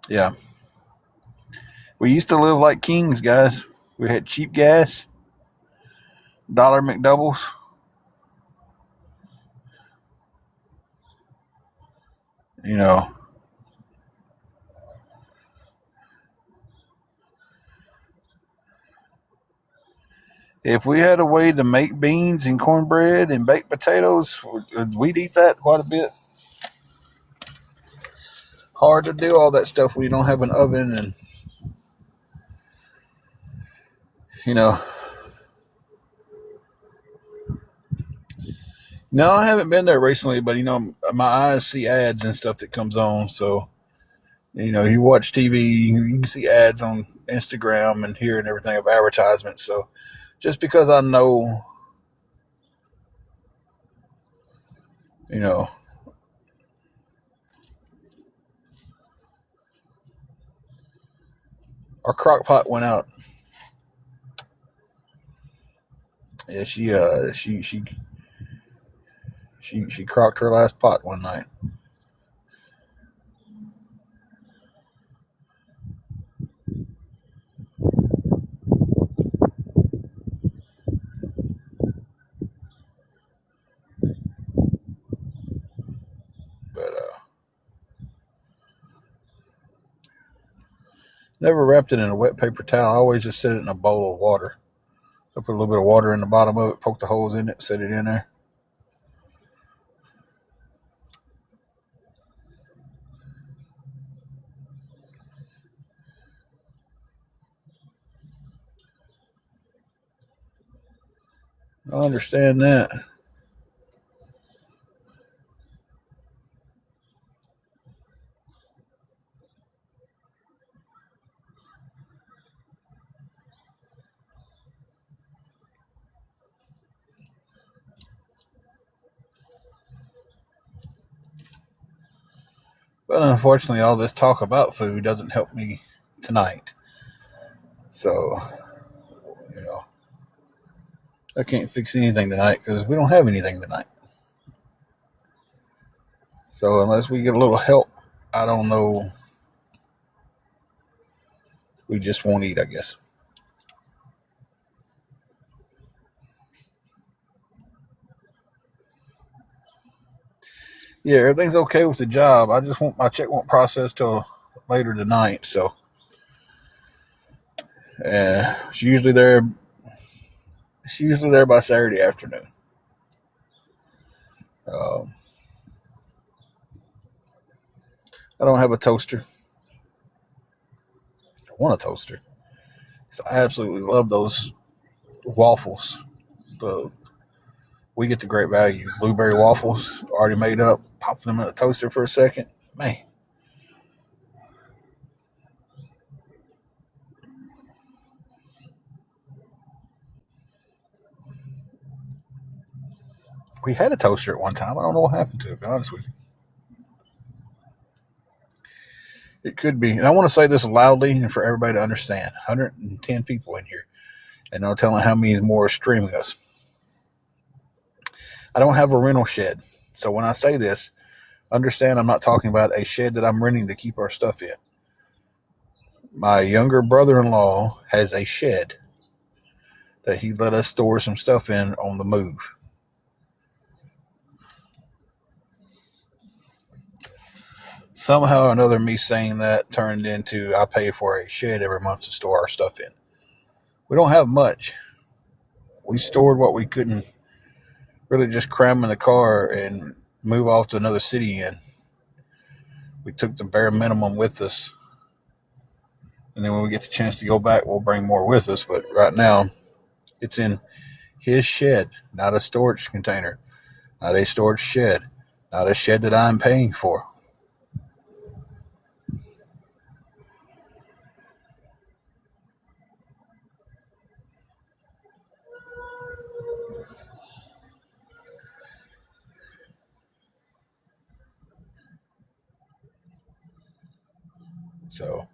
yeah, we used to live like kings, guys. We had cheap gas, dollar McDoubles. You know, if we had a way to make beans and cornbread and baked potatoes, we'd eat that quite a bit. Hard to do all that stuff when you don't have an oven, and you know. No, I haven't been there recently, but my eyes see ads and stuff that comes on. So you watch TV, you can see ads on Instagram and here and everything of advertisements. So just because I know, you know, our crock pot went out. Yeah, she crocked her last pot one night. But never wrapped it in a wet paper towel. I always just set it in a bowl of water. I put a little bit of water in the bottom of it, poke the holes in it, set it in there. I understand that. But unfortunately, all this talk about food doesn't help me tonight. So, you know, I can't fix anything tonight because we don't have anything tonight. So unless we get a little help, I don't know. We just won't eat, I guess. Yeah, everything's okay with the job. I just want my check won't process till later tonight. So, she's usually there. She's usually there by Saturday afternoon. Um, I don't have a toaster. I want a toaster. So I absolutely love those waffles. The We get the great value blueberry waffles already made up. Pop them in a toaster for a second. Man, we had a toaster at one time. I don't know what happened to it. To be honest with you, it could be. And I want to say this loudly and for everybody to understand. 110 people in here, and no telling how many more are streaming us. I don't have a rental shed, so when I say this, understand I'm not talking about a shed that I'm renting to keep our stuff in. My younger brother-in-law has a shed that he let us store some stuff in on the move. Somehow or another, me saying that turned into I pay for a shed every month to store our stuff in. We don't have much. We stored what we couldn't really just cram in the car and move off to another city in. We took the bare minimum with us. And then when we get the chance to go back, we'll bring more with us. But right now, it's in his shed, not a storage container, not a storage shed, not a shed that I'm paying for. So,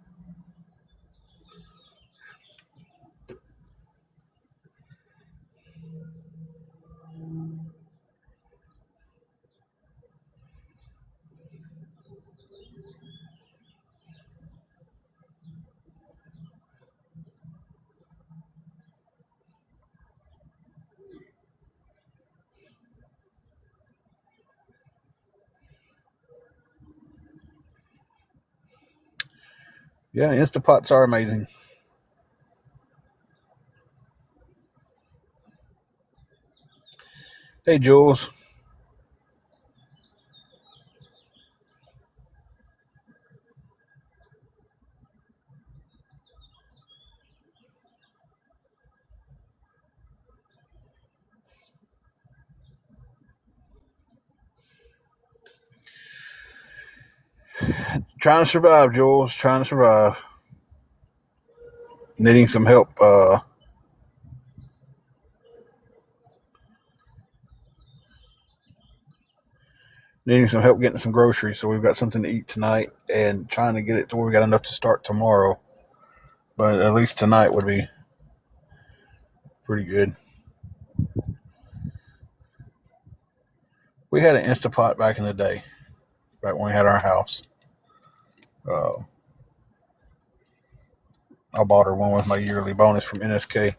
yeah, Instapots are amazing. Hey, Jules. Trying to survive, Jules. Trying to survive. Needing some help. Needing some help getting some groceries, so we've got something to eat tonight, and trying to get it to where we got enough to start tomorrow. But at least tonight would be pretty good. We had an Instapot back in the day, back when we had our house. Uh, I bought her one with my yearly bonus from NSK,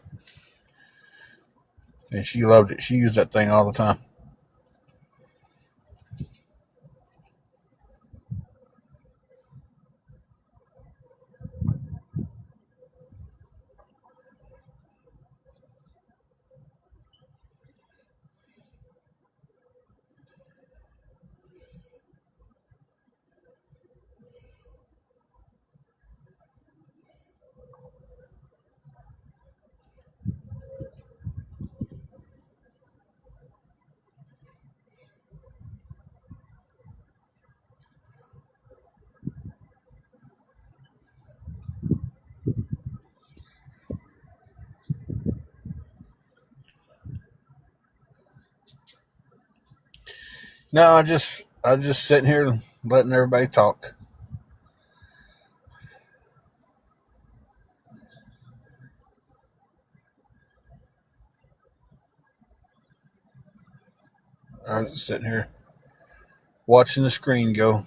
and she loved it. She used that thing all the time. No, I just sitting here letting everybody talk. I was just sitting here watching the screen go.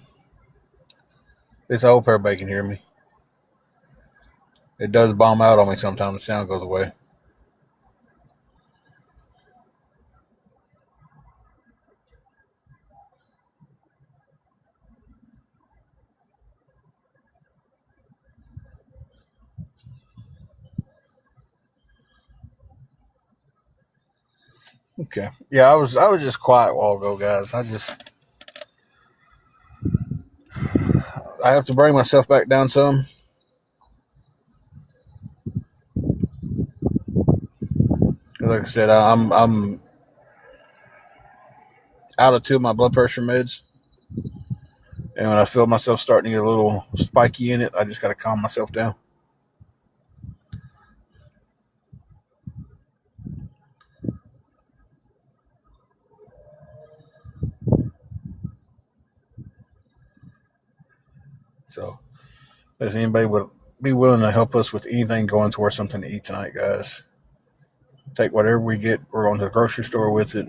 I hope everybody can hear me. It does bomb out on me sometimes. The sound goes away. Okay. Yeah, I was just quiet a while ago, guys. I have to bring myself back down some. Like I said, I'm out of two of my blood pressure meds, and when I feel myself starting to get a little spiky in it, I just got to calm myself down. So, if anybody would be willing to help us with anything going towards something to eat tonight, guys, take whatever we get. We're going to the grocery store with it.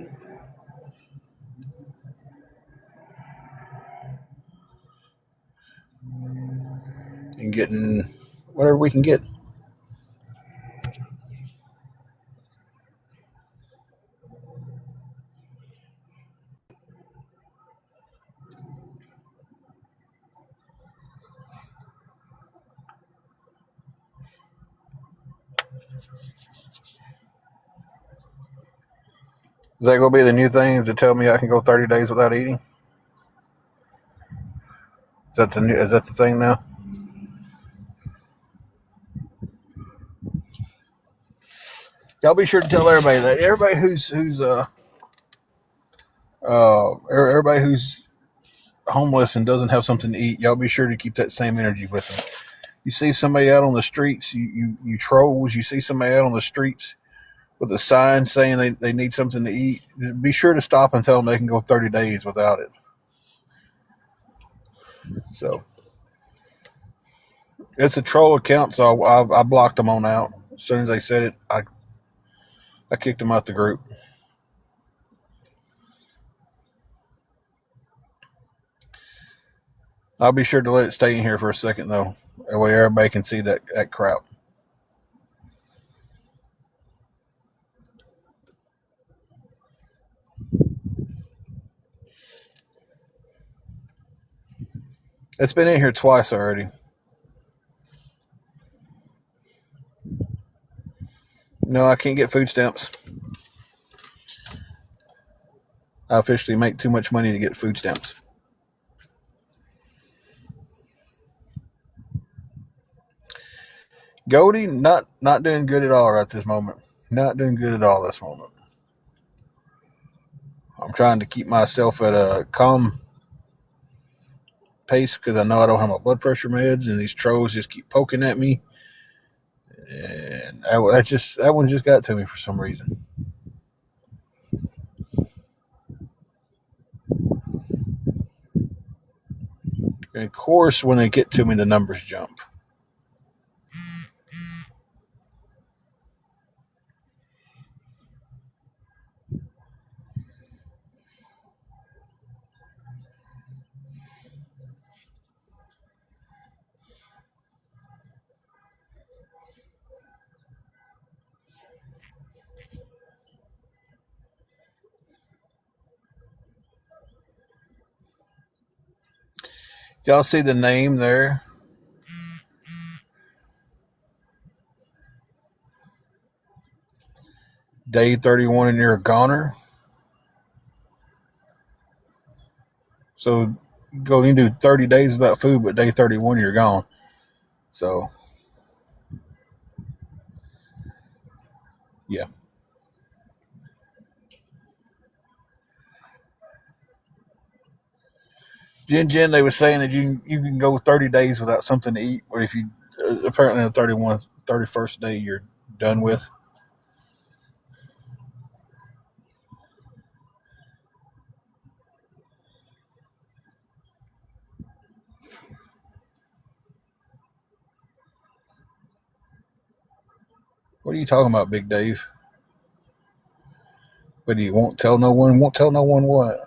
And getting whatever we can get. Is that going to be the new thing to tell me I can go 30 days without eating? Is that the thing now? Y'all be sure to tell everybody that. Everybody who's homeless and doesn't have something to eat, y'all be sure to keep that same energy with them. You see somebody out on the streets, you trolls, you see somebody out on the streets with a sign saying they need something to eat, be sure to stop and tell them they can go 30 days without it. So it's a troll account, so I blocked them on out. As soon as they said it, I kicked them out the group. I'll be sure to let it stay in here for a second, though. That way everybody can see that crap. It's been in here twice already. No, I can't get food stamps. I officially make too much money to get food stamps. Goldie, not doing good at all right this moment. Not doing good at all this moment. I'm trying to keep myself at a calm pace because I know I don't have my blood pressure meds, and these trolls just keep poking at me, and that one just got to me for some reason. And of course, when they get to me, the numbers jump. Y'all see the name there? Day 31 and you're a goner. So go you do 30 days without food, but day 31 you're gone. So yeah. Jen, they were saying that you can go 30 days without something to eat, but if you apparently the 31st day you're done with. What are you talking about, Big Dave? But he won't tell no one. Won't tell no one what.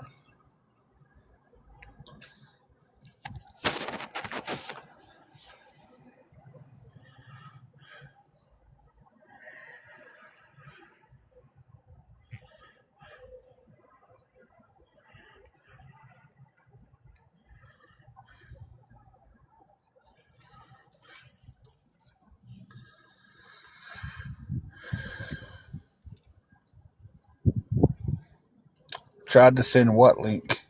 Tried to send what link?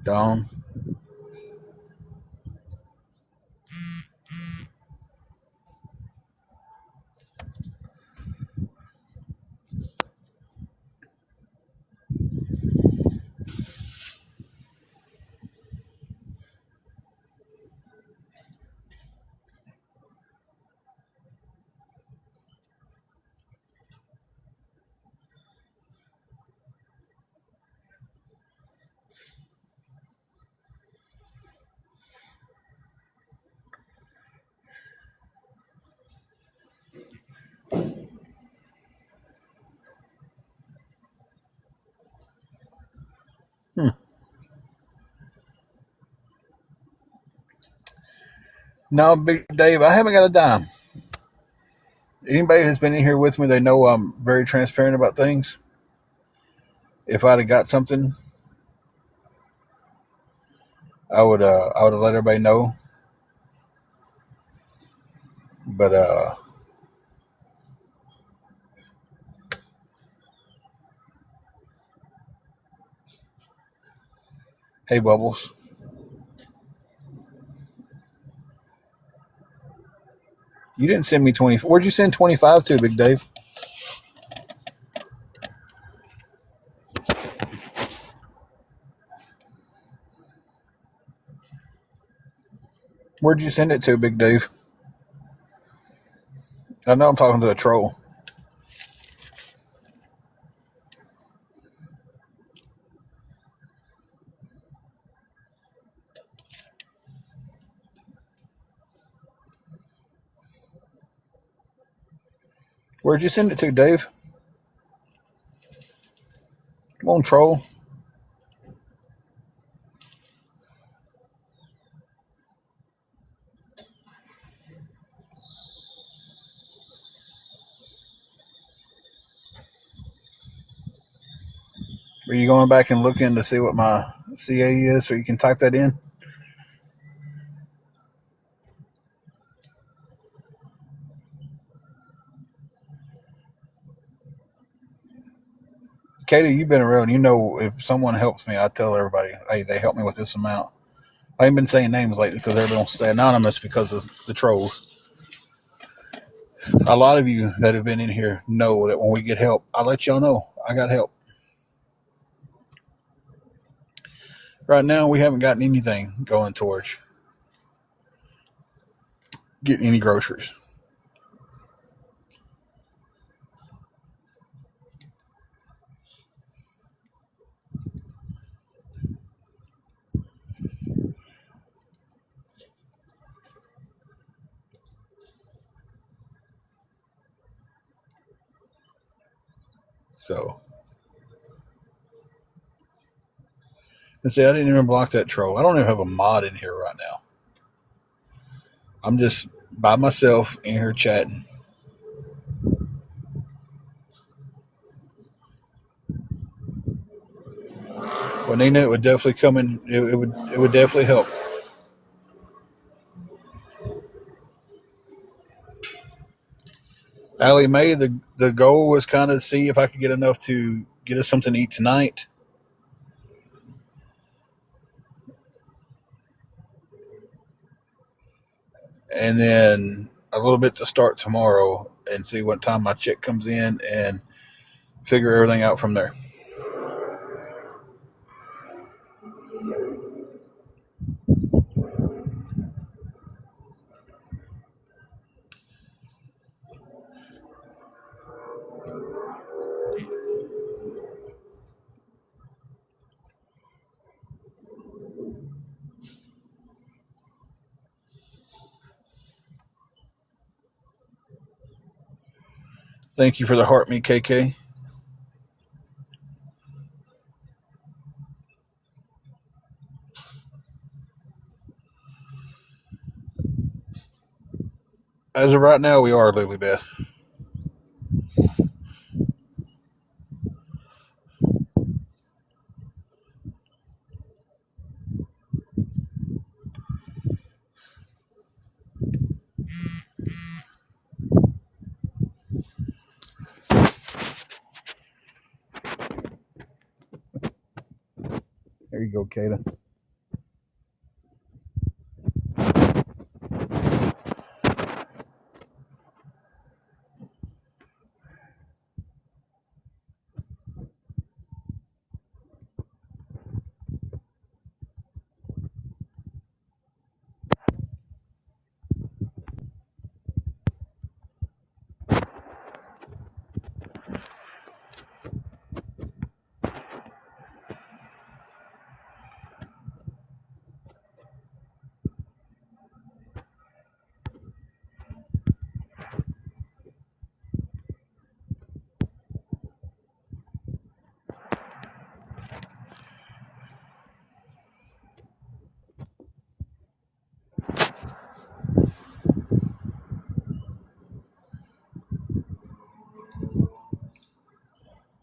Dawn. No, Big Dave, I haven't got a dime. Anybody who's been in here with me, they know I'm very transparent about things. If I'd have got something, I would have let everybody know. But hey, Bubbles, you didn't send me 20. Where'd you send 25 to, Big Dave? Where'd you send it to, Big Dave? I know I'm talking to a troll. Where'd you send it to, Dave? Come on, troll. Are you going back and looking to see what my CA is so you can type that in? Katie, you've been around. You know, if someone helps me, I tell everybody, hey, they helped me with this amount. I ain't been saying names lately because everybody wants to stay anonymous because of the trolls. A lot of you that have been in here know that when we get help, I let y'all know I got help. Right now, we haven't gotten anything going towards getting any groceries. So, and see, I didn't even block that troll. I don't even have a mod in here right now. I'm just by myself in here chatting. When they knew it would definitely come in, it would definitely help. Allie Mae, the goal was kind of see if I could get enough to get us something to eat tonight, and then a little bit to start tomorrow, and see what time my check comes in, and figure everything out from there. Thank you for the heart, me KK. As of right now, we are Lily Beth. There you go, Kata.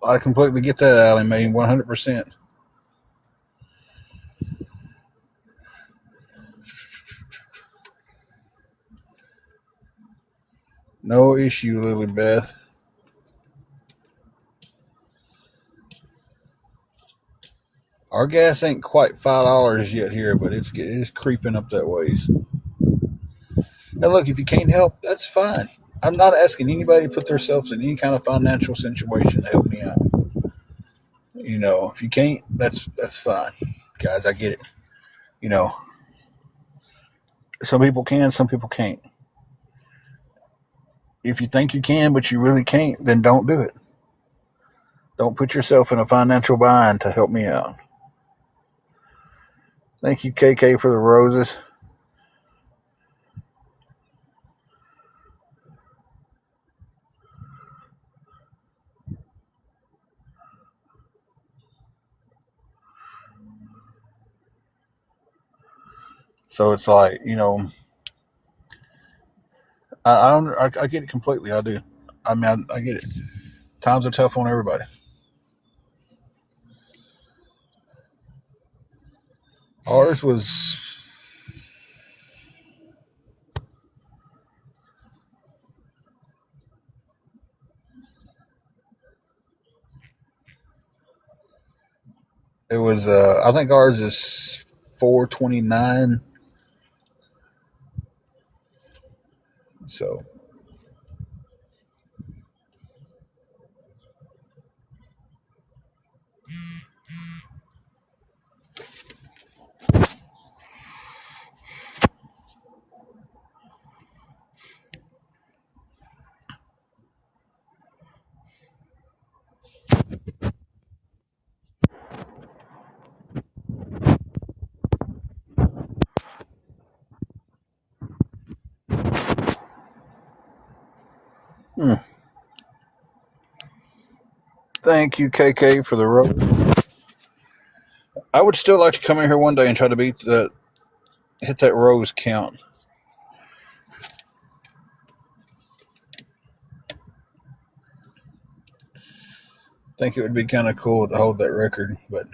I completely get that, Allie Mae, 100%. No issue, Lily Beth. Our gas ain't quite $5 yet here, but it's creeping up that ways. And look, if you can't help, that's fine. I'm not asking anybody to put themselves in any kind of financial situation to help me out. If you can't, that's fine, guys. I get it. You know, some people can, some people can't. If you think you can, but you really can't, then don't do it. Don't put yourself in a financial bind to help me out. Thank you, KK, for the roses. So it's like, I get it completely. I do. I mean, I get it. Times are tough on everybody. Ours was I think ours is 429. So thank you, KK, for the rose. I would still like to come in here one day and try to hit that rose count. I think it would be kind of cool to hold that record, but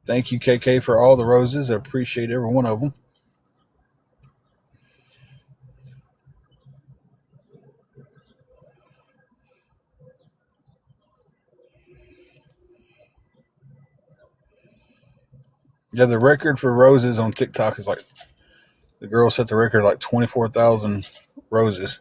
thank you, KK, for all the roses. I appreciate every one of them. Yeah, the record for roses on TikTok is like the girl set the record like 24,000 roses.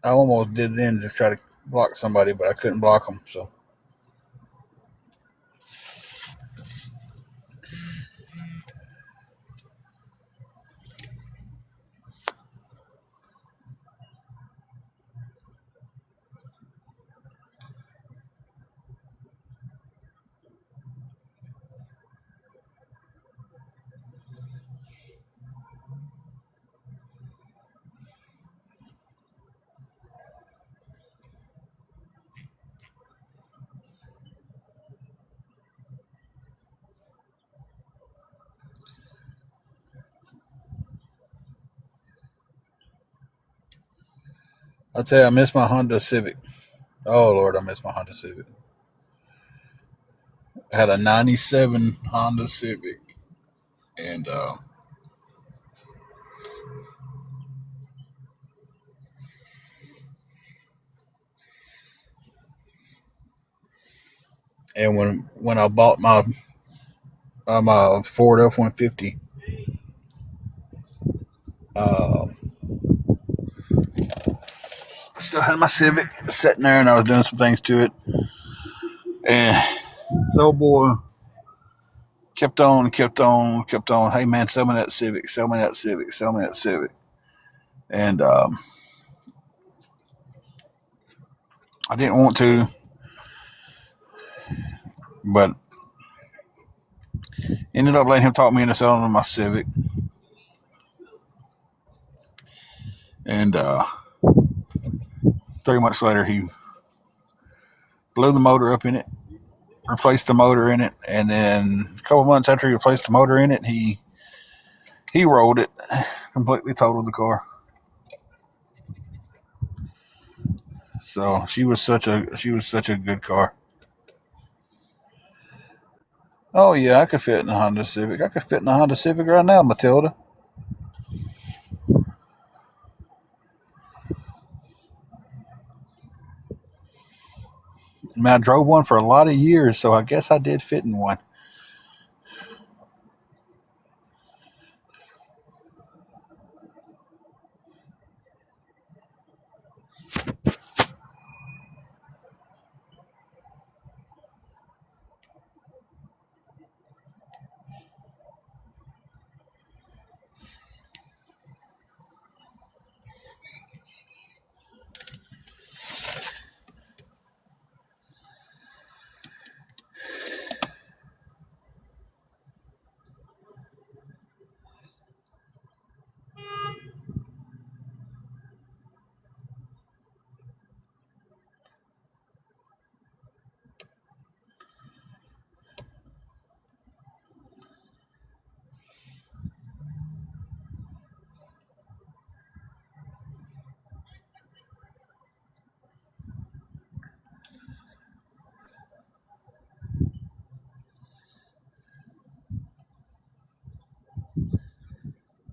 I almost did then to try to block somebody, but I couldn't block them. So I tell you, I miss my Honda Civic. Oh Lord, I miss my Honda Civic. I had a '97 Honda Civic, and when I bought my Ford F-150, uh, I still had my Civic sitting there, and I was doing some things to it, and the old boy kept on and kept on and kept on. Hey man, sell me that Civic, sell me that Civic, sell me that Civic, and I didn't want to, but ended up letting him talk me into selling my Civic, and 3 months later he blew the motor up in it, replaced the motor in it, and then a couple months after he replaced the motor in it, he rolled it, completely totaled the car. So she was such a good car. Oh yeah, I could fit in a Honda Civic. I could fit in a Honda Civic right now, Matilda. I mean, I drove one for a lot of years, so I guess I did fit in one.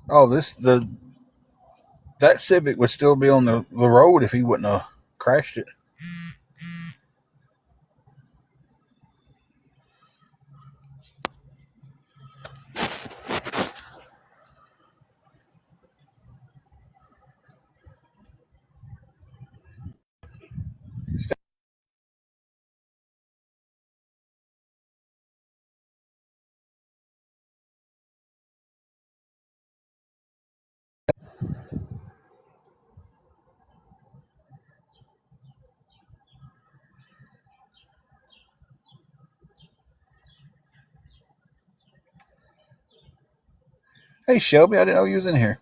Oh, that Civic would still be on the road if he wouldn't have crashed it. Hey Shelby, I didn't know you was in here.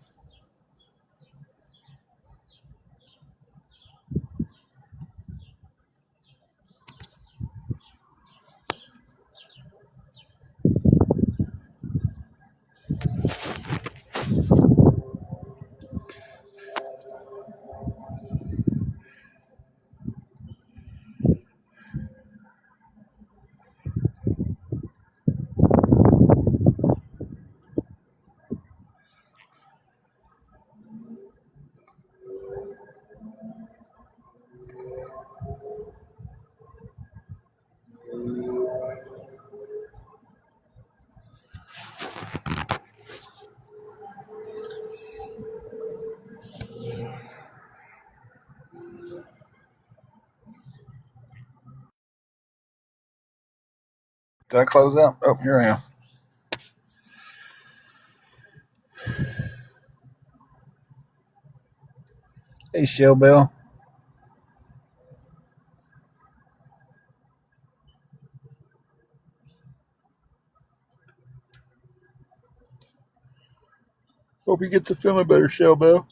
Did I close out? Oh, here I am. Hey, Shell Bell. Hope you get to feeling better, Shell Bell.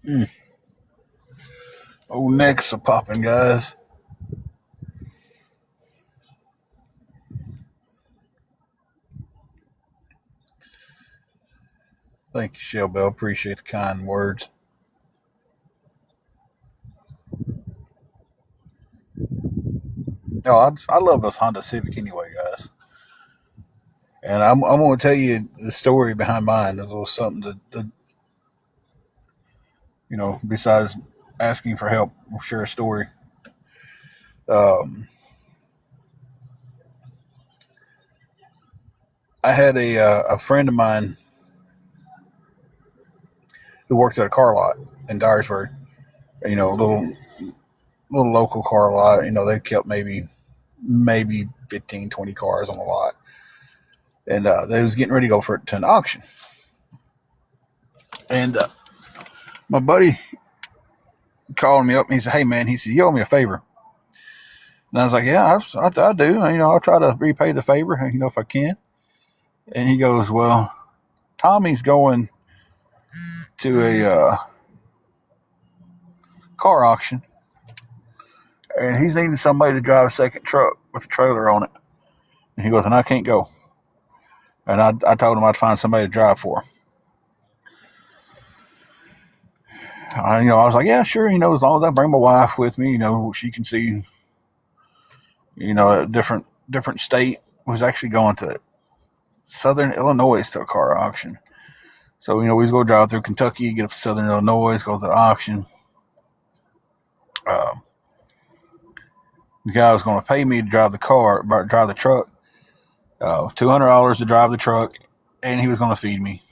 Mm. Oh, necks are popping, guys. Thank you, Shell Bell. Appreciate the kind words. No, I love this Honda Civic anyway, guys. And I'm going to tell you the story behind mine. There's a little something to besides asking for help, I'll share a story. Um, I had a friend of mine who worked at a car lot in Dyersburg. A little local car lot. They kept maybe 15, 20 cars on the lot, and they was getting ready to go to an auction. And my buddy called me up and he said, "Hey man," he said, "you owe me a favor." And I was like, "Yeah, I do. I'll try to repay the favor, if I can." And he goes, "Well, Tommy's going to a car auction, and he's needing somebody to drive a second truck with a trailer on it." And he goes, "And I can't go." And I told him I'd find somebody to drive for him. I was like, "Yeah, sure. As long as I bring my wife with me, she can see, a different state." Was actually going to Southern Illinois to a car auction. So, we go drive through Kentucky, get up to Southern Illinois, go to the auction. Uh, the guy was going to pay me to drive the truck, $200 to drive the truck, and he was going to feed me.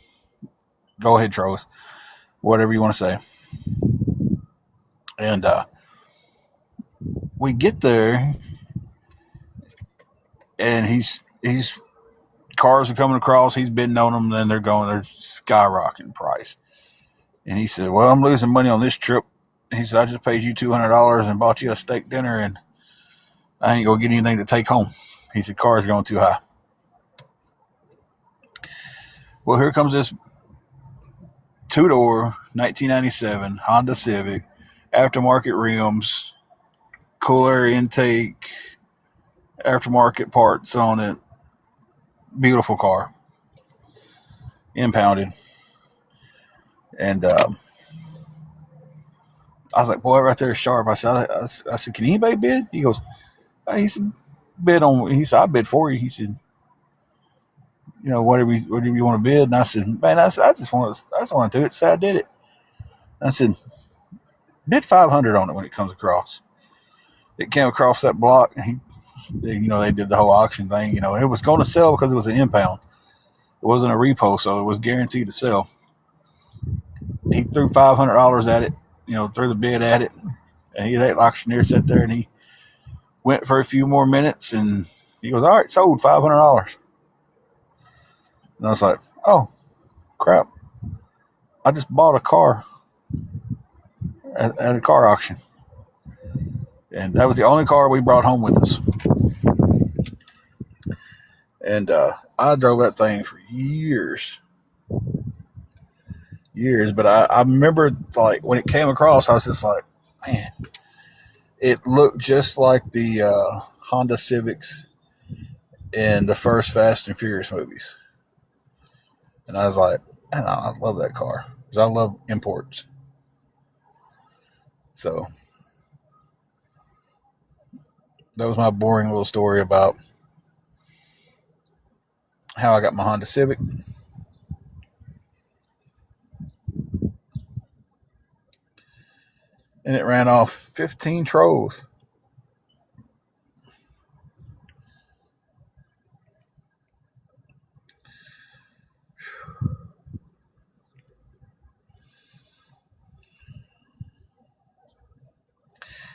Go ahead, Troas, whatever you want to say. And we get there, and he's cars are coming across. He's bidding on them, and they're skyrocketing price. And he said, "Well, I'm losing money on this trip." He said, "I just paid you $200 and bought you a steak dinner, and I ain't gonna get anything to take home." He said, "Cars going too high." Well, here comes this two-door 1997 Honda Civic, aftermarket rims, cooler intake, aftermarket parts on it. Beautiful car, impounded. And I was like, "Boy, right there is sharp." I said, "Can anybody bid?" He goes, he said, "Bid on." He said, "I bid for you." He said, "Whatever you want to bid." And I said, "Man, I just want to do it." So I did it. I said, "Bid 500 on it when it comes across." It came across that block. And they did the whole auction thing. It was going to sell because it was an impound. It wasn't a repo, so it was guaranteed to sell. He threw $500 at it. Threw the bid at it, and that auctioneer sat there and he went for a few more minutes, and he goes, "All right, sold $500." And I was like, "Oh, crap. I just bought a car at a car auction." And that was the only car we brought home with us. And I drove that thing for years. But I remember, like, when it came across, I was just like, man, it looked just like the Honda Civics in the first Fast and Furious movies. And I was like, man, I love that car because I love imports. So that was my boring little story about how I got my Honda Civic. And it ran off 15 trolls.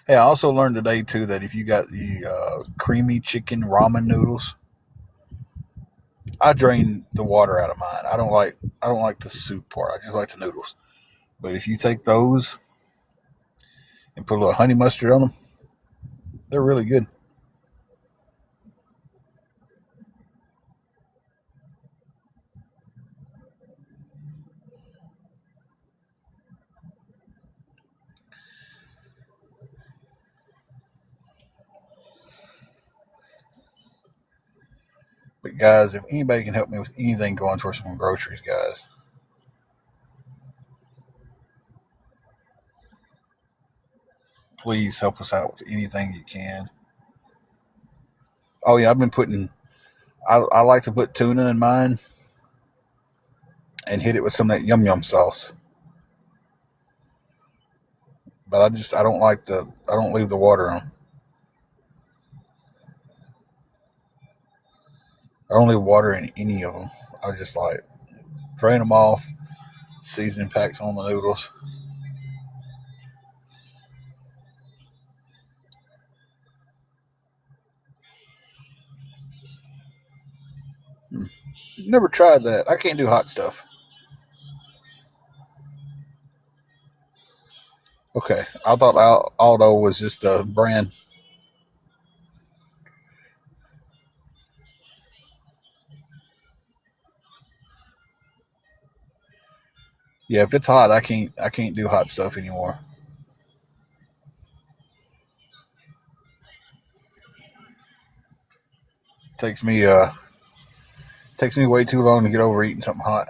Hey, I also learned today too that if you got the creamy chicken ramen noodles, I drain the water out of mine. I don't like the soup part. I just like the noodles. But if you take those and put a little honey mustard on them, they're really good. But guys, if anybody can help me with anything going for some groceries, guys, please help us out with anything you can. Oh yeah, I've been putting. I like to put tuna in mine and hit it with some of that yum yum sauce. But I don't like I don't leave the water on. I don't leave water in any of them. I just like drain them off, seasoning packs on the noodles. Hmm. Never tried that. I can't do hot stuff. Okay, I thought Aldo was just a brand. Yeah, if it's hot, I can't do hot stuff anymore. Takes me takes me way too long to get over eating something hot.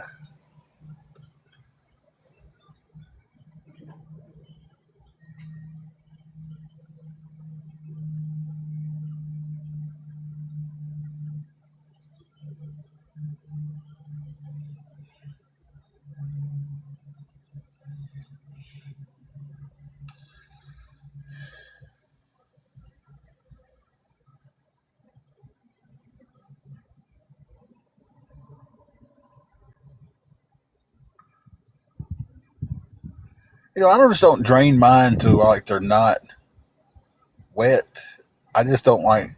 I just don't drain mine to like they're not wet. I just don't like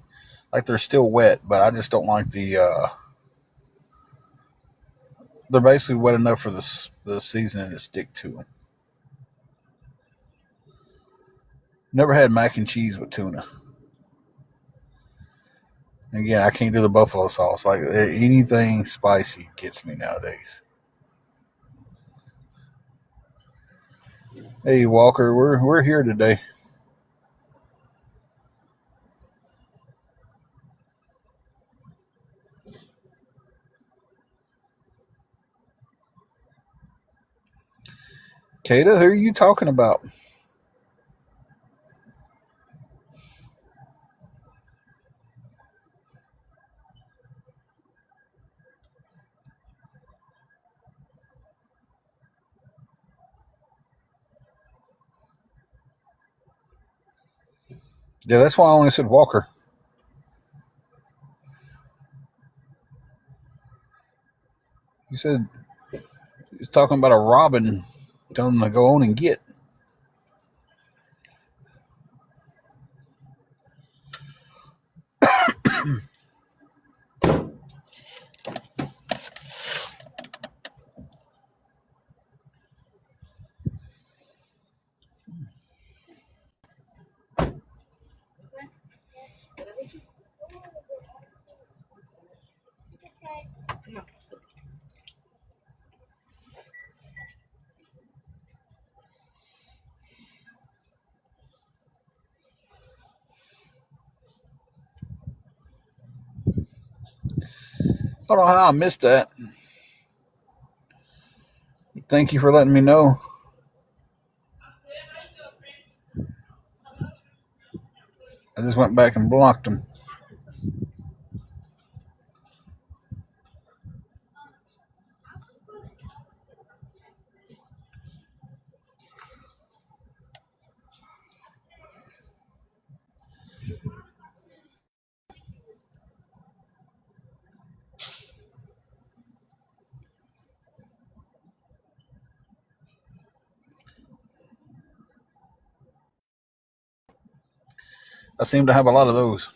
they're still wet, but I just don't like they're basically wet enough for the seasoning to stick to them. Never had mac and cheese with tuna. Again, I can't do the buffalo sauce. Like anything spicy gets me nowadays. Hey Walker, we're here today. Kata, who are you talking about? Yeah, that's why I only said Walker. You said he's talking about a robin. Tell him to go on and get. I don't know how I missed that. Thank you for letting me know. I just went back and blocked them. I seem to have a lot of those.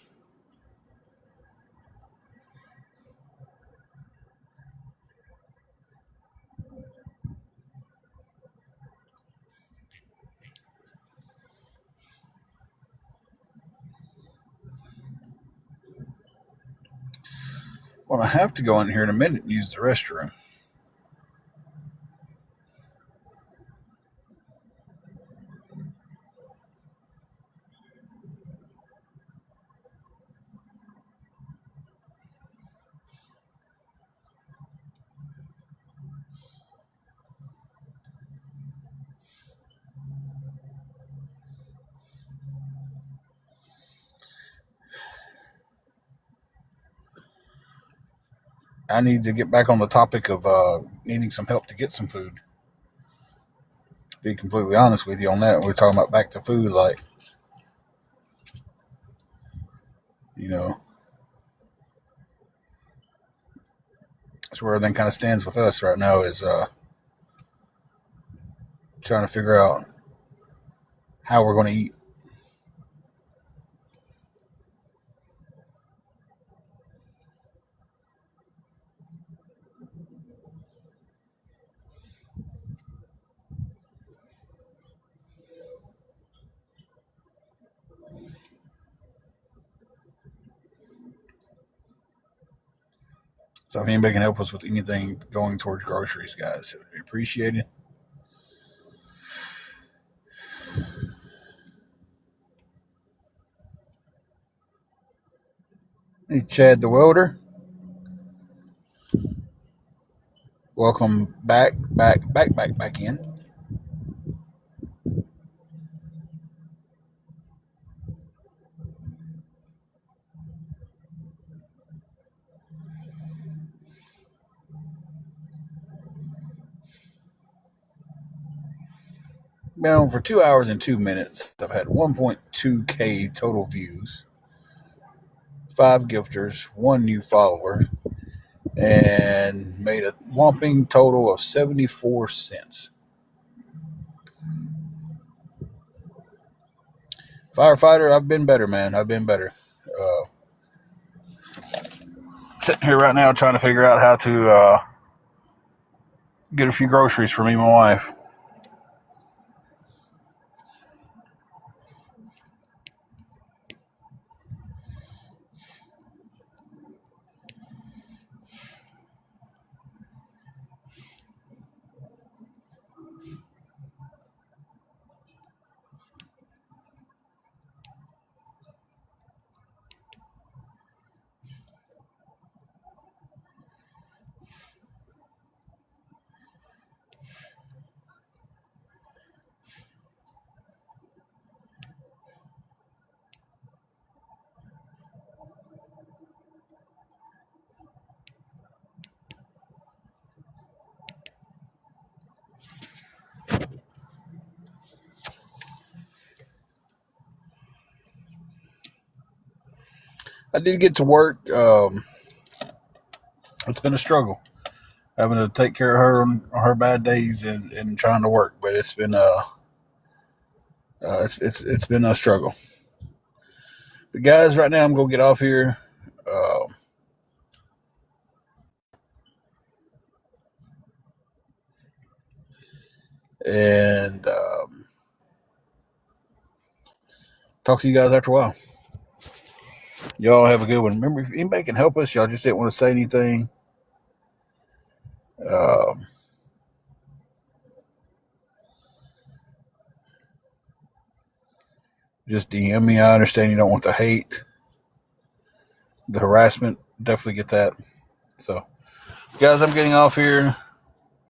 Well, I have to go in here in a minute and use the restroom. I need to get back on the topic of needing some help to get some food. To be completely honest with you on that, we're talking about back to food, like, you know, that's where everything kind of stands with us right now is trying to figure out how we're going to eat. So if anybody can help us with anything going towards groceries, guys, it would be appreciated. Hey, Chad the Welder. Welcome back in. Been on for 2 hours and 2 minutes. I've had 1.2K total views, 5 gifters, 1 new follower, and made a whopping total of 74 cents. Firefighter, I've been better, man. I've been better. Sitting here right now trying to figure out how to get a few groceries for me and my wife. I did get to work. It's been a struggle having to take care of her on her bad days and trying to work, but it's been it's been a struggle. But guys, right now I'm gonna get off here. Uh, and talk to you guys after a while. Y'all have a good one. Remember, if anybody can help us, y'all just didn't want to say anything. Um, just DM me. I understand you don't want the hate, the harassment. Definitely get that. So, guys, I'm getting off here.